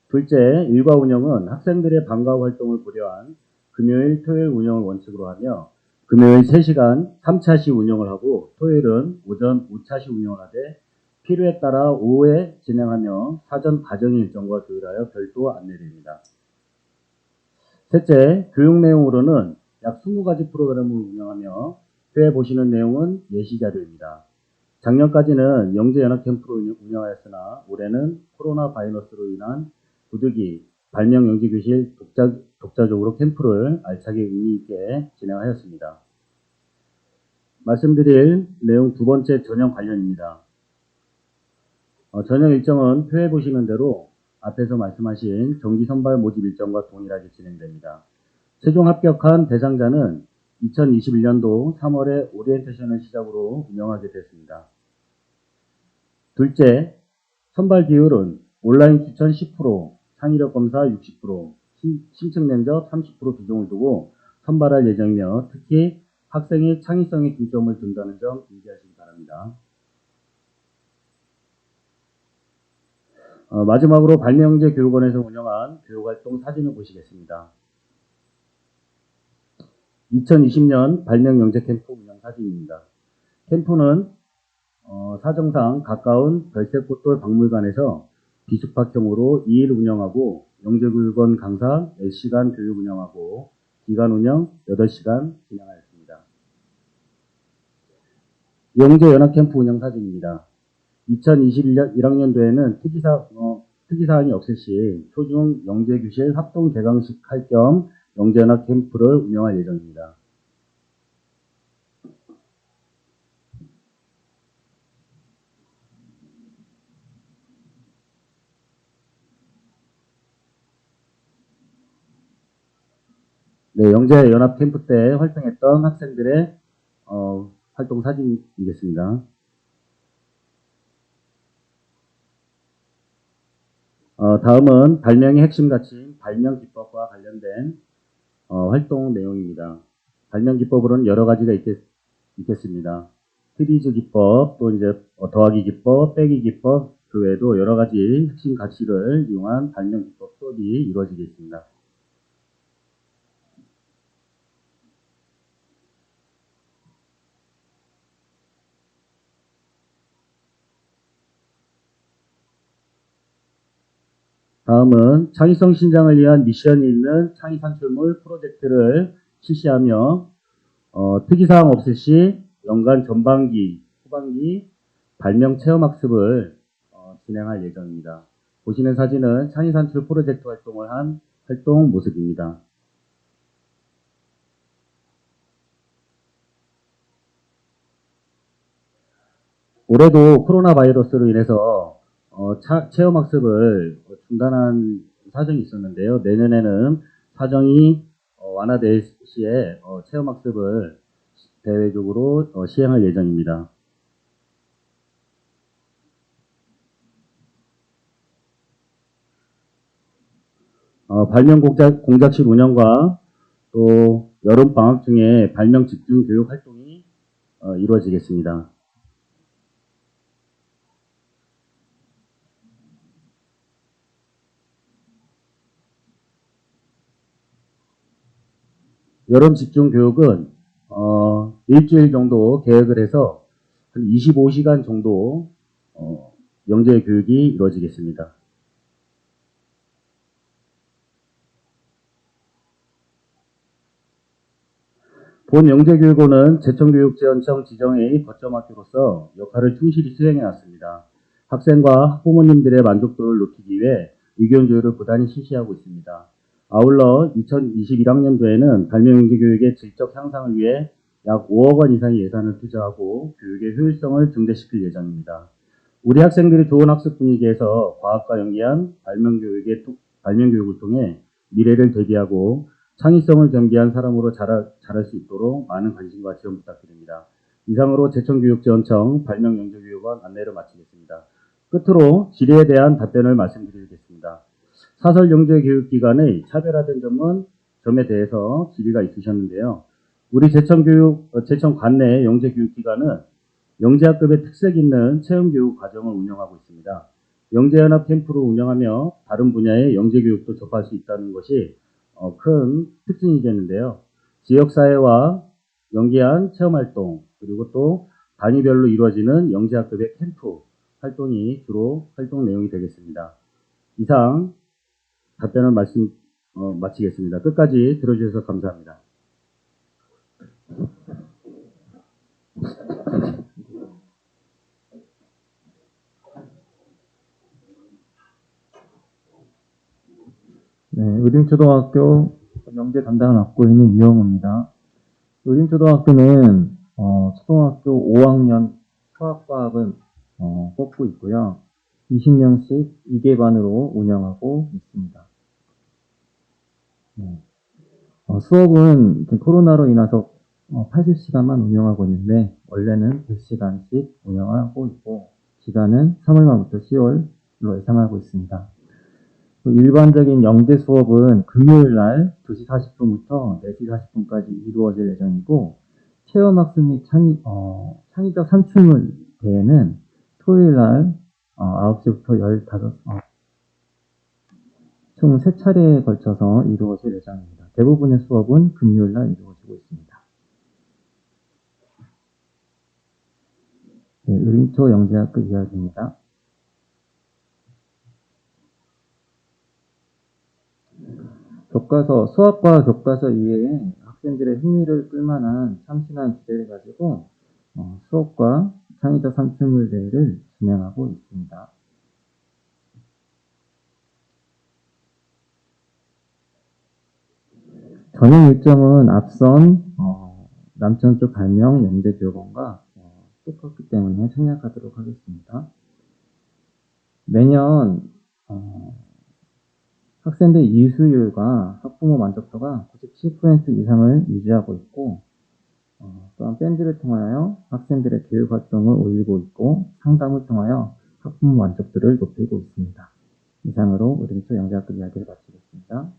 둘째, 일과 운영은 학생들의 방과 후 활동을 고려한 금요일, 토요일 운영을 원칙으로 하며 금요일 3시간 3차시 운영을 하고 토요일은 오전 5차시 운영을 하되 필요에 따라 오후에 진행하며 사전 가정 일정과 조율하여 별도 안내드립니다. 셋째, 교육 내용으로는 약 20가지 프로그램을 운영하며 표에 보시는 내용은 예시자료입니다. 작년까지는 영재연합 캠프를 운영하였으나 올해는 코로나 바이러스로 인한 부득이 발명영재교실 독자적으로 캠프를 알차게 의미있게 진행하였습니다. 말씀드릴 내용 두 번째, 전형 관련입니다. 전형 일정은 표에 보시는 대로 앞에서 말씀하신 정기 선발 모집 일정과 동일하게 진행됩니다. 최종 합격한 대상자는 2021년도 3월에 오리엔테이션을 시작으로 운영하게 됐습니다. 둘째, 선발 비율은 온라인 추천 10%, 창의력 검사 60%, 심층 면접 30% 비중을 두고 선발할 예정이며 특히 학생의 창의성에 중점을 둔다는 점 인지하시기 바랍니다. 마지막으로 발명영재교육원에서 운영한 교육활동 사진을 보시겠습니다. 2020년 발명영재캠프 운영 사진입니다. 캠프는 사정상 가까운 별색꽃돌 박물관에서 비숙박형으로 2일 운영하고 영재교육원 강사 10시간 교육 운영하고 기간 운영 8시간 진행하였습니다. 영재연합캠프 운영 사진입니다. 2021년 1학년도에는 특이사항이 없을 시 초중 영재교실 합동 개강식 할 겸 영재연합 캠프를 운영할 예정입니다. 네, 영재연합 캠프 때 활동했던 학생들의 활동 사진이겠습니다. 다음은 발명의 핵심 가치인 발명 기법과 관련된 활동 내용입니다. 발명 기법으로는 여러 가지가 있겠습니다. 트리즈 기법, 또 이제 더하기 기법, 빼기 기법, 그 외에도 여러 가지 핵심 가치를 이용한 발명 기법 수업이 이루어지겠습니다. 다음은 창의성 신장을 위한 미션이 있는 창의 산출물 프로젝트를 실시하며 특이사항 없을 시 연간 전반기, 후반기 발명 체험학습을 진행할 예정입니다. 보시는 사진은 창의 산출 프로젝트 활동을 한 활동 모습입니다. 올해도 코로나 바이러스로 인해서 체험학습을 중단한 사정이 있었는데요. 내년에는 사정이 완화될 시에 체험학습을 대외적으로 시행할 예정입니다. 발명 공작실 운영과 또 여름방학 중에 발명 집중 교육 활동이 이루어지겠습니다. 여름 집중 교육은 일주일 정도 계획을 해서 한 25시간 정도 영재 교육이 이루어지겠습니다. 본 영재교육원은 제천교육지원청 지정의 거점학교로서 역할을 충실히 수행해 왔습니다. 학생과 학부모님들의 만족도를 높이기 위해 의견 조율을 부단히 실시하고 있습니다. 아울러 2021학년도에는 발명영재교육의 질적 향상을 위해 약 5억 원 이상의 예산을 투자하고 교육의 효율성을 증대시킬 예정입니다. 우리 학생들이 좋은 학습 분위기에서 과학과 연계한 발명교육을 통해 미래를 대비하고 창의성을 겸비한 사람으로 자랄 수 있도록 많은 관심과 지원 부탁드립니다. 이상으로 제천교육지원청 발명영재교육원 안내를 마치겠습니다. 끝으로 질의에 대한 답변을 말씀드리겠습니다. 사설 영재교육기관의 차별화된 점에 대해서 질의가 있으셨는데요. 우리 제천 관내 영재교육기관은 영재학급의 특색 있는 체험교육 과정을 운영하고 있습니다. 영재연합 캠프를 운영하며 다른 분야의 영재교육도 접할 수 있다는 것이 큰 특징이겠는데요. 지역사회와 연계한 체험활동, 그리고 또 단위별로 이루어지는 영재학급의 캠프 활동이 주로 활동 내용이 되겠습니다. 이상 답변을 마치겠습니다. 끝까지 들어주셔서 감사합니다. 네, 의림초등학교 영재 담당을 맡고 있는 유영호입니다. 의림초등학교는 초등학교 5학년 수학과학은 뽑고 있고요. 20명씩 2개반으로 운영하고 있습니다. 네. 수업은 코로나로 인해서 80시간만 운영하고 있는데 원래는 100시간씩 운영하고 있고 기간은 3월 말부터 10월로 예상하고 있습니다. 일반적인 영재 수업은 금요일 날 2시 40분부터 4시 40분까지 이루어질 예정이고 체험학습 및 창의적 산출물 대회는 토요일 날 9시부터 총 3차례에 걸쳐서 이루어질 예정입니다. 대부분의 수업은 금요일 날 이루어지고 있습니다. 네, 의림초 영재학급 이야기입니다. 수학과 교과서 이외에 학생들의 흥미를 끌만한 참신한 주제를 가지고 수업과 창의적 산출물 대회를 진행하고 있습니다. 전형 일정은 앞선 남천 쪽 발명 영재교육원과 똑같기 때문에 생략하도록 하겠습니다. 매년 학생들 이수율과 학부모 만족도가 97% 이상을 유지하고 있고 또한 밴드를 통하여 학생들의 교육 활동을 올리고 있고 상담을 통하여 학부모 만족도를 높이고 있습니다. 이상으로 의령초 영재학급 이야기를 마치겠습니다.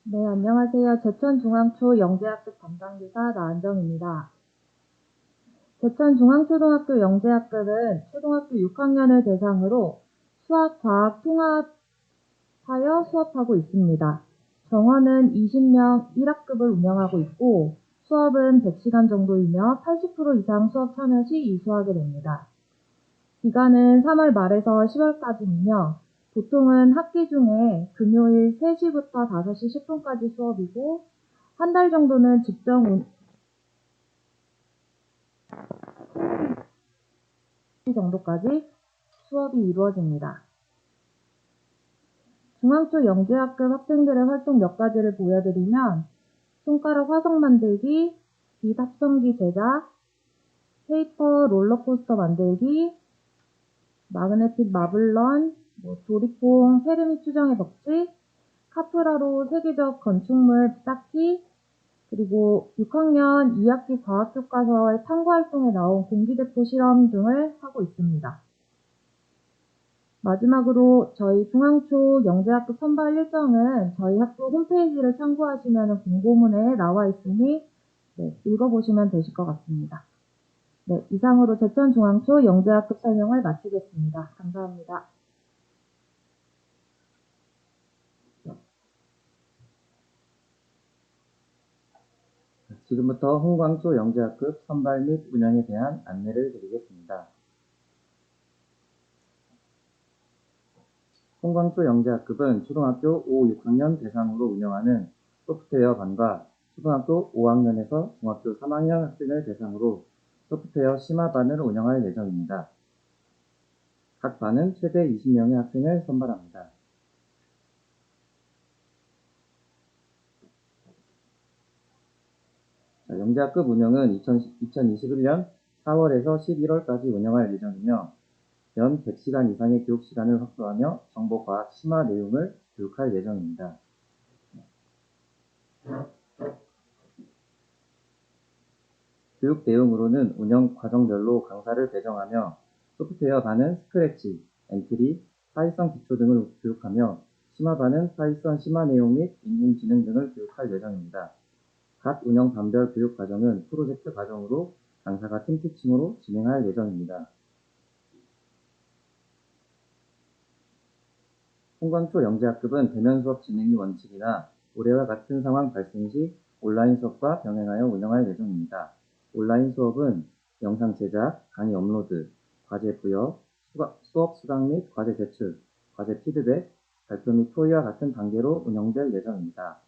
네, 안녕하세요. 제천중앙초 영재학급 담당교사 나은정입니다. 제천중앙초등학교 영재학급은 초등학교 6학년을 대상으로 수학, 과학 통합하여 수업하고 있습니다. 정원은 20명 1학급을 운영하고 있고 수업은 100시간 정도이며 80% 이상 수업 참여 시 이수하게 됩니다. 기간은 3월 말에서 10월까지이며 보통은 학기 중에 금요일 3시부터 5시 10분까지 수업이고 한 달 정도는 집정 정도까지 수업이 이루어집니다. 중앙초 영재학급 학생들의 활동 몇 가지를 보여드리면 손가락 화성 만들기, 빛 합성기 제작, 페이퍼 롤러코스터 만들기, 마그네틱 마블런, 조리퐁, 페르미 추정의 법칙, 카프라로 세계적 건축물 쌓기, 그리고 6학년 2학기 과학교과서의 탐구활동에 나온 공기대포 실험 등을 하고 있습니다. 마지막으로 저희 중앙초 영재학급 선발 일정은 저희 학교 홈페이지를 참고하시면 공고문에 나와 있으니 읽어보시면 되실 것 같습니다. 네, 이상으로 제천중앙초 영재학급 설명을 마치겠습니다. 감사합니다. 지금부터 홍광초 영재학급 선발 및 운영에 대한 안내를 드리겠습니다. 홍광초 영재학급은 초등학교 5, 6학년 대상으로 운영하는 소프트웨어 반과 초등학교 5학년에서 중학교 3학년 학생을 대상으로 소프트웨어 심화반을 운영할 예정입니다. 각 반은 최대 20명의 학생을 선발합니다. 영재학급 운영은 2021년 4월에서 11월까지 운영할 예정이며 연 100시간 이상의 교육시간을 확보하며 정보과학 심화 내용을 교육할 예정입니다. 교육 내용으로는 운영 과정별로 강사를 배정하며 소프트웨어 반은 스크래치, 엔트리, 파이썬 기초 등을 교육하며 심화반은 파이썬 심화 내용 및 인공지능 등을 교육할 예정입니다. 각 운영 반별 교육 과정은 프로젝트 과정으로 강사가 팀티칭으로 진행할 예정입니다. 홍광초 영재학급은 대면 수업 진행이 원칙이나 올해와 같은 상황 발생 시 온라인 수업과 병행하여 운영할 예정입니다. 온라인 수업은 영상 제작, 강의 업로드, 과제 부여, 수업 수강 및 과제 제출, 과제 피드백, 발표 및 토의와 같은 단계로 운영될 예정입니다.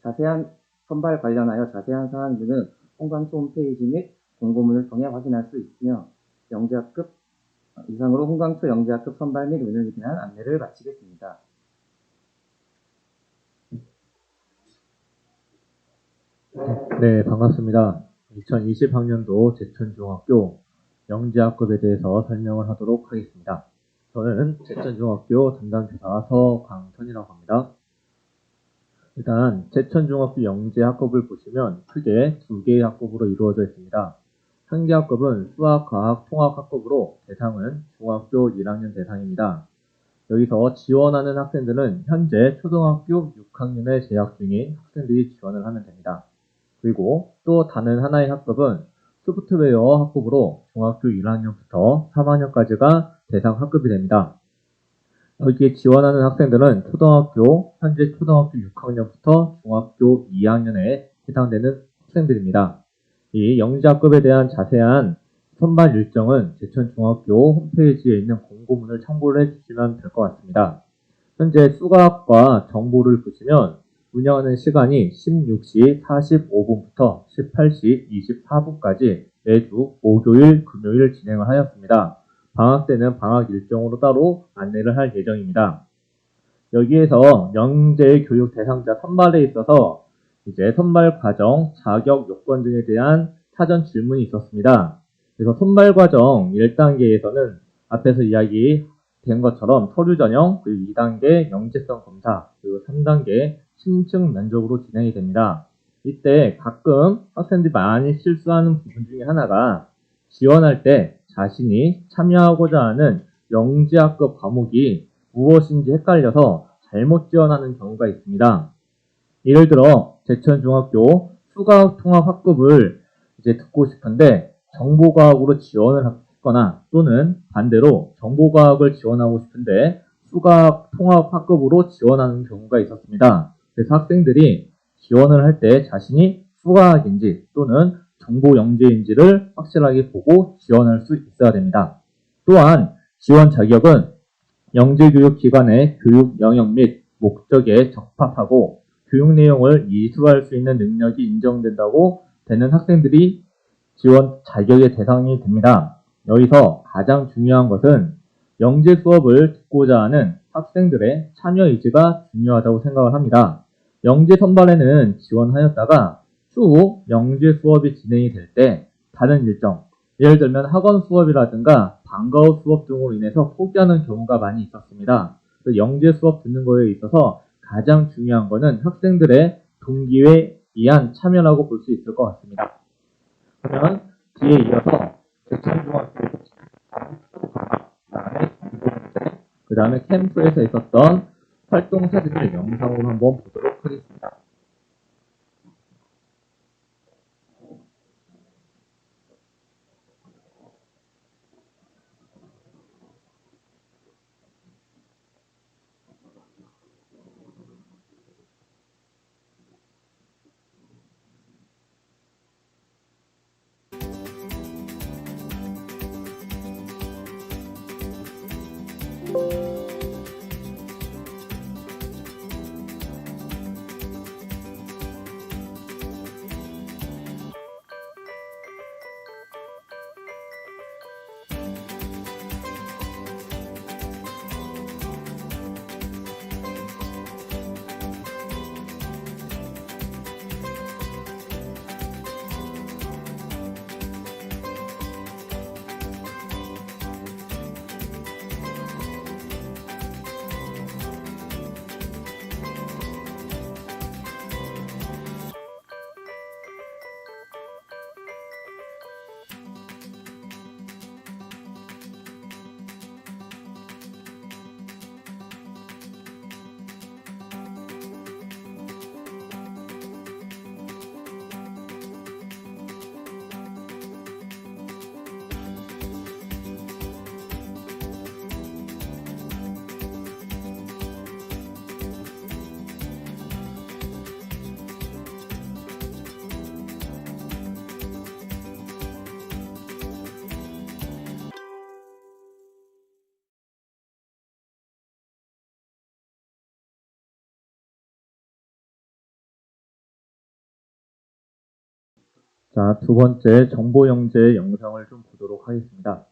자세한 선발 관련하여 자세한 사항 등은 홍광초 홈페이지 및 공고문을 통해 확인할 수 있으며 이상으로 홍광초 영재학급 선발 및 운영에 대한 안내를 마치겠습니다. 네, 반갑습니다. 2020학년도 제천중학교 영재학급에 대해서 설명을 하도록 하겠습니다. 저는 제천중학교 담당교사 서광선이라고 합니다. 일단 제천중학교 영재학급을 보시면 크게 두 개의 학급으로 이루어져 있습니다. 한 개 학급은 수학, 과학, 통합학급으로 대상은 중학교 1학년 대상입니다. 여기서 지원하는 학생들은 현재 초등학교 6학년에 재학 중인 학생들이 지원을 하면 됩니다. 그리고 또 다른 하나의 학급은 소프트웨어 학급으로 중학교 1학년부터 3학년까지가 대상 학급이 됩니다. 여기에 지원하는 학생들은 현재 초등학교 6학년부터 중학교 2학년에 해당되는 학생들입니다. 이 영재학급에 대한 자세한 선발 일정은 제천중학교 홈페이지에 있는 공고문을 참고를 해주시면 될 것 같습니다. 현재 수학과 정보를 보시면 운영하는 시간이 16시 45분부터 18시 24분까지 매주 목요일, 금요일 진행을 하였습니다. 방학 때는 방학 일정으로 따로 안내를 할 예정입니다. 여기에서 영재 교육 대상자 선발에 있어서 이제 선발 과정, 자격 요건 등에 대한 사전 질문이 있었습니다. 그래서 선발 과정 1단계에서는 앞에서 이야기된 것처럼 서류 전형, 그리고 2단계 영재성 검사, 그리고 3단계 심층 면접으로 진행이 됩니다. 이때 가끔 학생들이 많이 실수하는 부분 중에 하나가 지원할 때 자신이 참여하고자 하는 영재학급 과목이 무엇인지 헷갈려서 잘못 지원하는 경우가 있습니다. 예를 들어 제천중학교 수과학통합학급을 이제 듣고 싶은데 정보과학으로 지원을 했거나 또는 반대로 정보과학을 지원하고 싶은데 수과학통합학급으로 지원하는 경우가 있었습니다. 그래서 학생들이 지원을 할 때 자신이 수과학인지 또는 정보영재인지를 확실하게 보고 지원할 수 있어야 됩니다. 또한 지원 자격은 영재교육기관의 교육 영역 및 목적에 적합하고 교육 내용을 이수할 수 있는 능력이 인정된다고 되는 학생들이 지원 자격의 대상이 됩니다. 여기서 가장 중요한 것은 영재 수업을 듣고자 하는 학생들의 참여 의지가 중요하다고 생각을 합니다. 영재 선발에는 지원하였다가 추후 영재 수업이 진행이 될 때 다른 일정, 예를 들면 학원 수업이라든가 방과후 수업 등으로 인해서 포기하는 경우가 많이 있었습니다. 그래서 영재 수업 듣는 거에 있어서 가장 중요한 것은 학생들의 동기에 의한 참여라고 볼 수 있을 것 같습니다. 그러면 뒤에 이어서 제천중학교에서 그 다음에 캠프에서 있었던 활동 사진을 영상으로 한번 보도록 하겠습니다. 자, 두 번째 정보영재 영상을 좀 보도록 하겠습니다.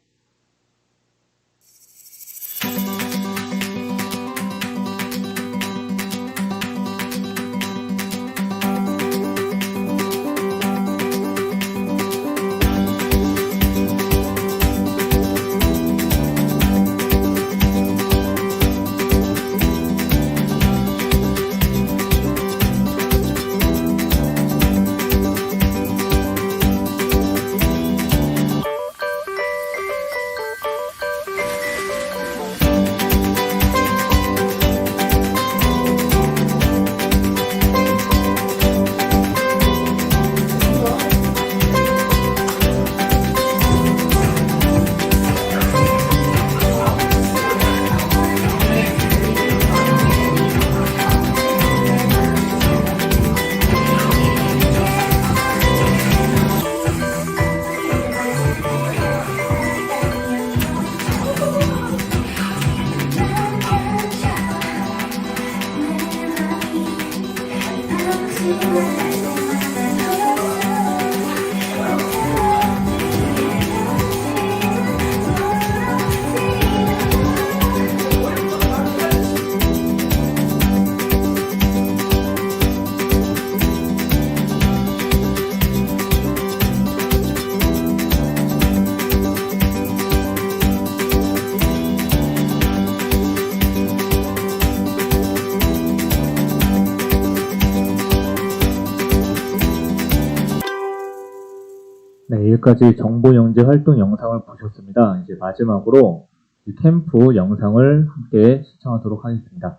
네, 여기까지 정보영재 활동 영상을 보셨습니다. 이제 마지막으로 이 캠프 영상을 함께 시청하도록 하겠습니다.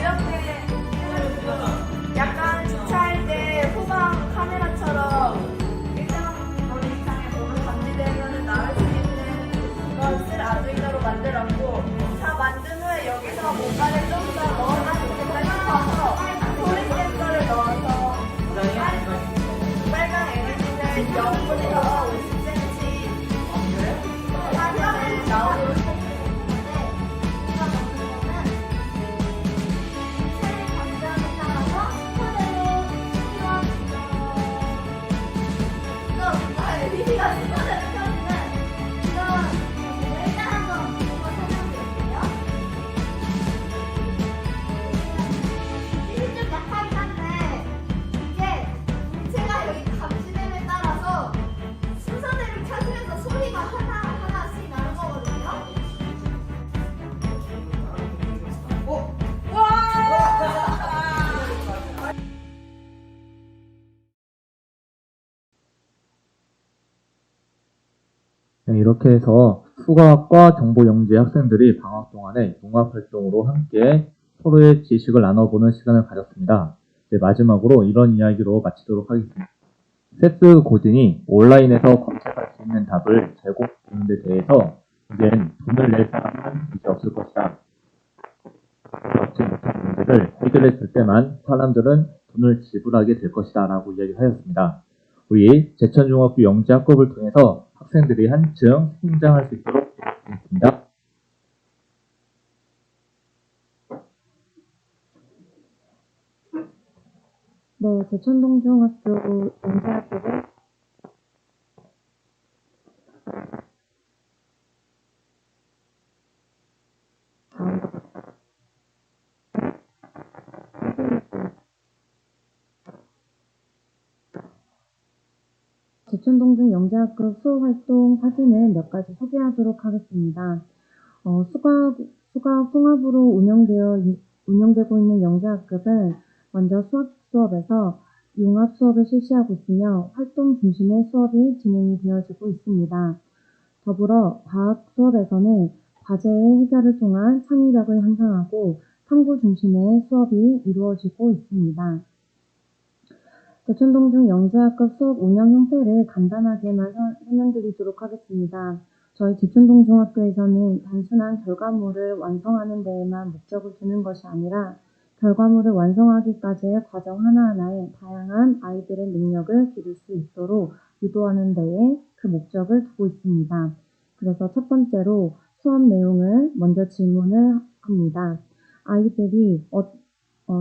이렇게 약간 주차할 때 후방 카메라처럼 일정 거리 이상의 몸을 감지되면 나올 수 있는 것을 아두이노로 만들었고, 다 만든 후에 여기서 뭔가를 좀 더 넣어가고 싶다 싶어서 소리 센서를 넣어서 빨간 LED를 0부터 50cm 화면을 나오도록 했는데, 이거 LED가 스포를 켜주는 이런 기능을 일단 한번 설명드릴게요. 힘이 좀 약하긴 한데, 이게 제가 여기 감지됨에 따라서 순서대로 켜지면서 소리가 하나씩 나는 거거든요. 네, 이렇게 해서 수과학과 정보영재 학생들이 방학 동안에 융합활동으로 함께 서로의 지식을 나눠보는 시간을 가졌습니다. 이제 마지막으로 이런 이야기로 마치도록 하겠습니다. 세스 고든이 온라인에서 검색할 수 있는 답을 제공하는 데 대해서 이젠 돈을 낼 사람은 이제 없을 것이다. 어렵지 못한 문제를 해결했을 때만 사람들은 돈을 지불하게 될 것이다 라고 이야기하였습니다. 우리 제천중학교 영재학급을 통해서 학생들이 한층 성장할 수 있도록 노력하겠습니다. 네, 제천동중학교 영재학급을 제천동중 영재학급 수업활동 사진을 몇 가지 소개하도록 하겠습니다. 수학 통합으로 운영되고 있는 영재학급은 먼저 수업에서 융합 수업을 실시하고 있으며 활동 중심의 수업이 진행이 되어지고 있습니다. 더불어 과학 수업에서는 과제의 해결을 통한 창의력을 향상하고 탐구 중심의 수업이 이루어지고 있습니다. 제천동중 영재학급 수업 운영 형태를 간단하게만 설명드리도록 하겠습니다. 저희 제천동중학교에서는 단순한 결과물을 완성하는 데에만 목적을 두는 것이 아니라 결과물을 완성하기까지의 과정 하나하나에 다양한 아이들의 능력을 기를 수 있도록 유도하는 데에 그 목적을 두고 있습니다. 그래서 첫 번째로 수업 내용을 먼저 질문을 합니다. 아이들이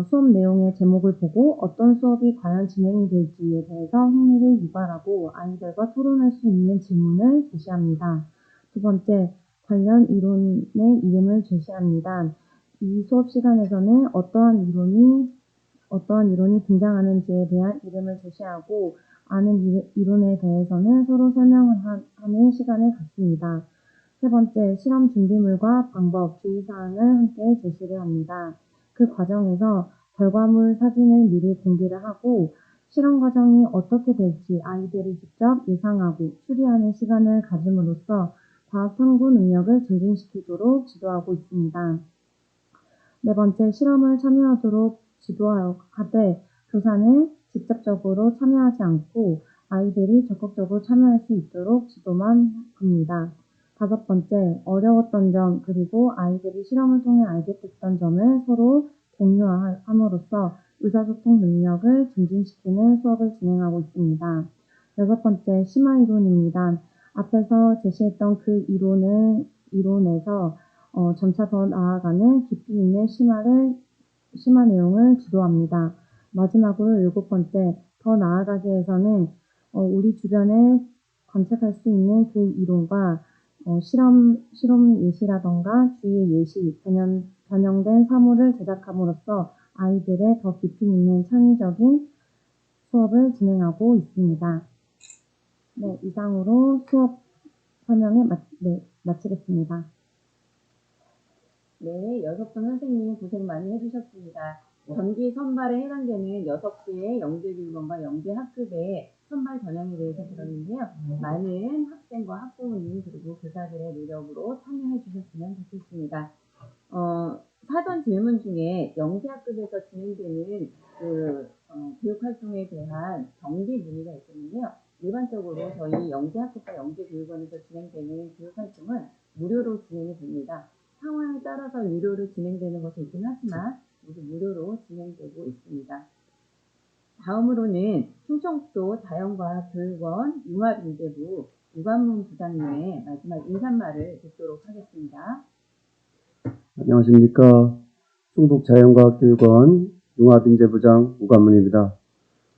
수업 내용의 제목을 보고 어떤 수업이 과연 진행이 될지에 대해서 흥미를 유발하고 아이들과 토론할 수 있는 질문을 제시합니다. 두 번째, 관련 이론의 이름을 제시합니다. 이 수업 시간에서는 어떠한 이론이 등장하는지에 대한 이름을 제시하고 아는 이론에 대해서는 서로 설명을 하는 시간을 갖습니다. 세 번째, 실험 준비물과 방법, 주의사항을 함께 제시를 합니다. 그 과정에서 결과물 사진을 미리 공개를 하고 실험 과정이 어떻게 될지 아이들이 직접 예상하고 추리하는 시간을 가짐으로써 과학 탐구 능력을 증진시키도록 지도하고 있습니다. 네 번째, 실험을 참여하도록 지도하되 교사는 직접적으로 참여하지 않고 아이들이 적극적으로 참여할 수 있도록 지도만 합니다. 5번째, 어려웠던 점 그리고 아이들이 실험을 통해 알게 됐던 점을 서로 공유함으로써 의사소통 능력을 증진시키는 수업을 진행하고 있습니다. 6번째, 심화 이론입니다. 앞에서 제시했던 그 이론에서 점차 더 나아가는 깊이 있는 심화 내용을 지도합니다. 마지막으로 7번째, 더 나아가기 위해서는 우리 주변에 관찰할 수 있는 그 이론과 실험 예시라던가 주의 예시, 변형된 사물을 제작함으로써 아이들의 더 깊이 있는 창의적인 수업을 진행하고 있습니다. 네, 이상으로 수업 설명을 마치겠습니다. 네, 6분 선생님 고생 많이 해주셨습니다. 전기 선발에 해당되는 6개의 영재교육원과 영재학급의 선발 전형에 대해서 들었는데요. 많은 학생과 학부모님 그리고 교사들의 노력으로 참여해 주셨으면 좋겠습니다. 사전 질문 중에 영재학급에서 진행되는 교육활동에 대한 정비 문의가 있었는데요. 일반적으로 저희 영재학급과 영재교육원에서 진행되는 교육활동은 무료로 진행이 됩니다. 상황에 따라서 유료로 진행되는 것이 있긴 하지만 모두 무료로 진행되고 있습니다. 다음으로는 충청북도 자연과학교육원 융합인재부 유관문 부장님의 마지막 인사말을 듣도록 하겠습니다. 안녕하십니까. 충북자연과학교육원 융합인재부장 우관문입니다.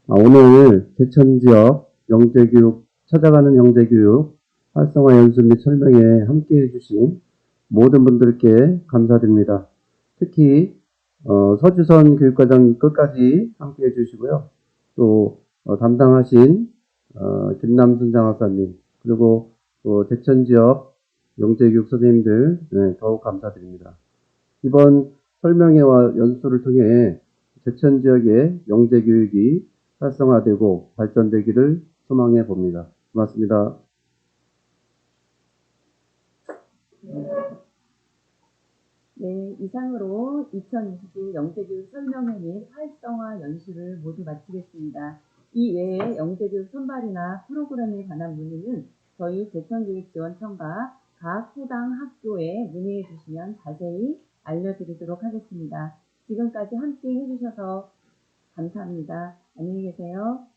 오늘 제천지역 영재교육, 찾아가는 영재교육 활성화 연수 및 설명에 함께해 주신 모든 분들께 감사드립니다. 특히 서주선 교육과장 끝까지 함께해 주시고요. 또 담당하신 김남순 장학사님 그리고 또 제천지역 영재교육 선생님들 더욱 감사드립니다. 이번 설명회와 연수를 통해 제천 지역의 영재교육이 활성화되고 발전되기를 소망해 봅니다. 고맙습니다. 네, 이상으로 2021 영재교육 설명회 및 활성화 연수를 모두 마치겠습니다. 이 외에 영재교육 선발이나 프로그램에 관한 문의는 저희 제천교육지원청과 각 해당 학교에 문의해 주시면 자세히 알려드리도록 하겠습니다. 지금까지 함께 해주셔서 감사합니다. 안녕히 계세요.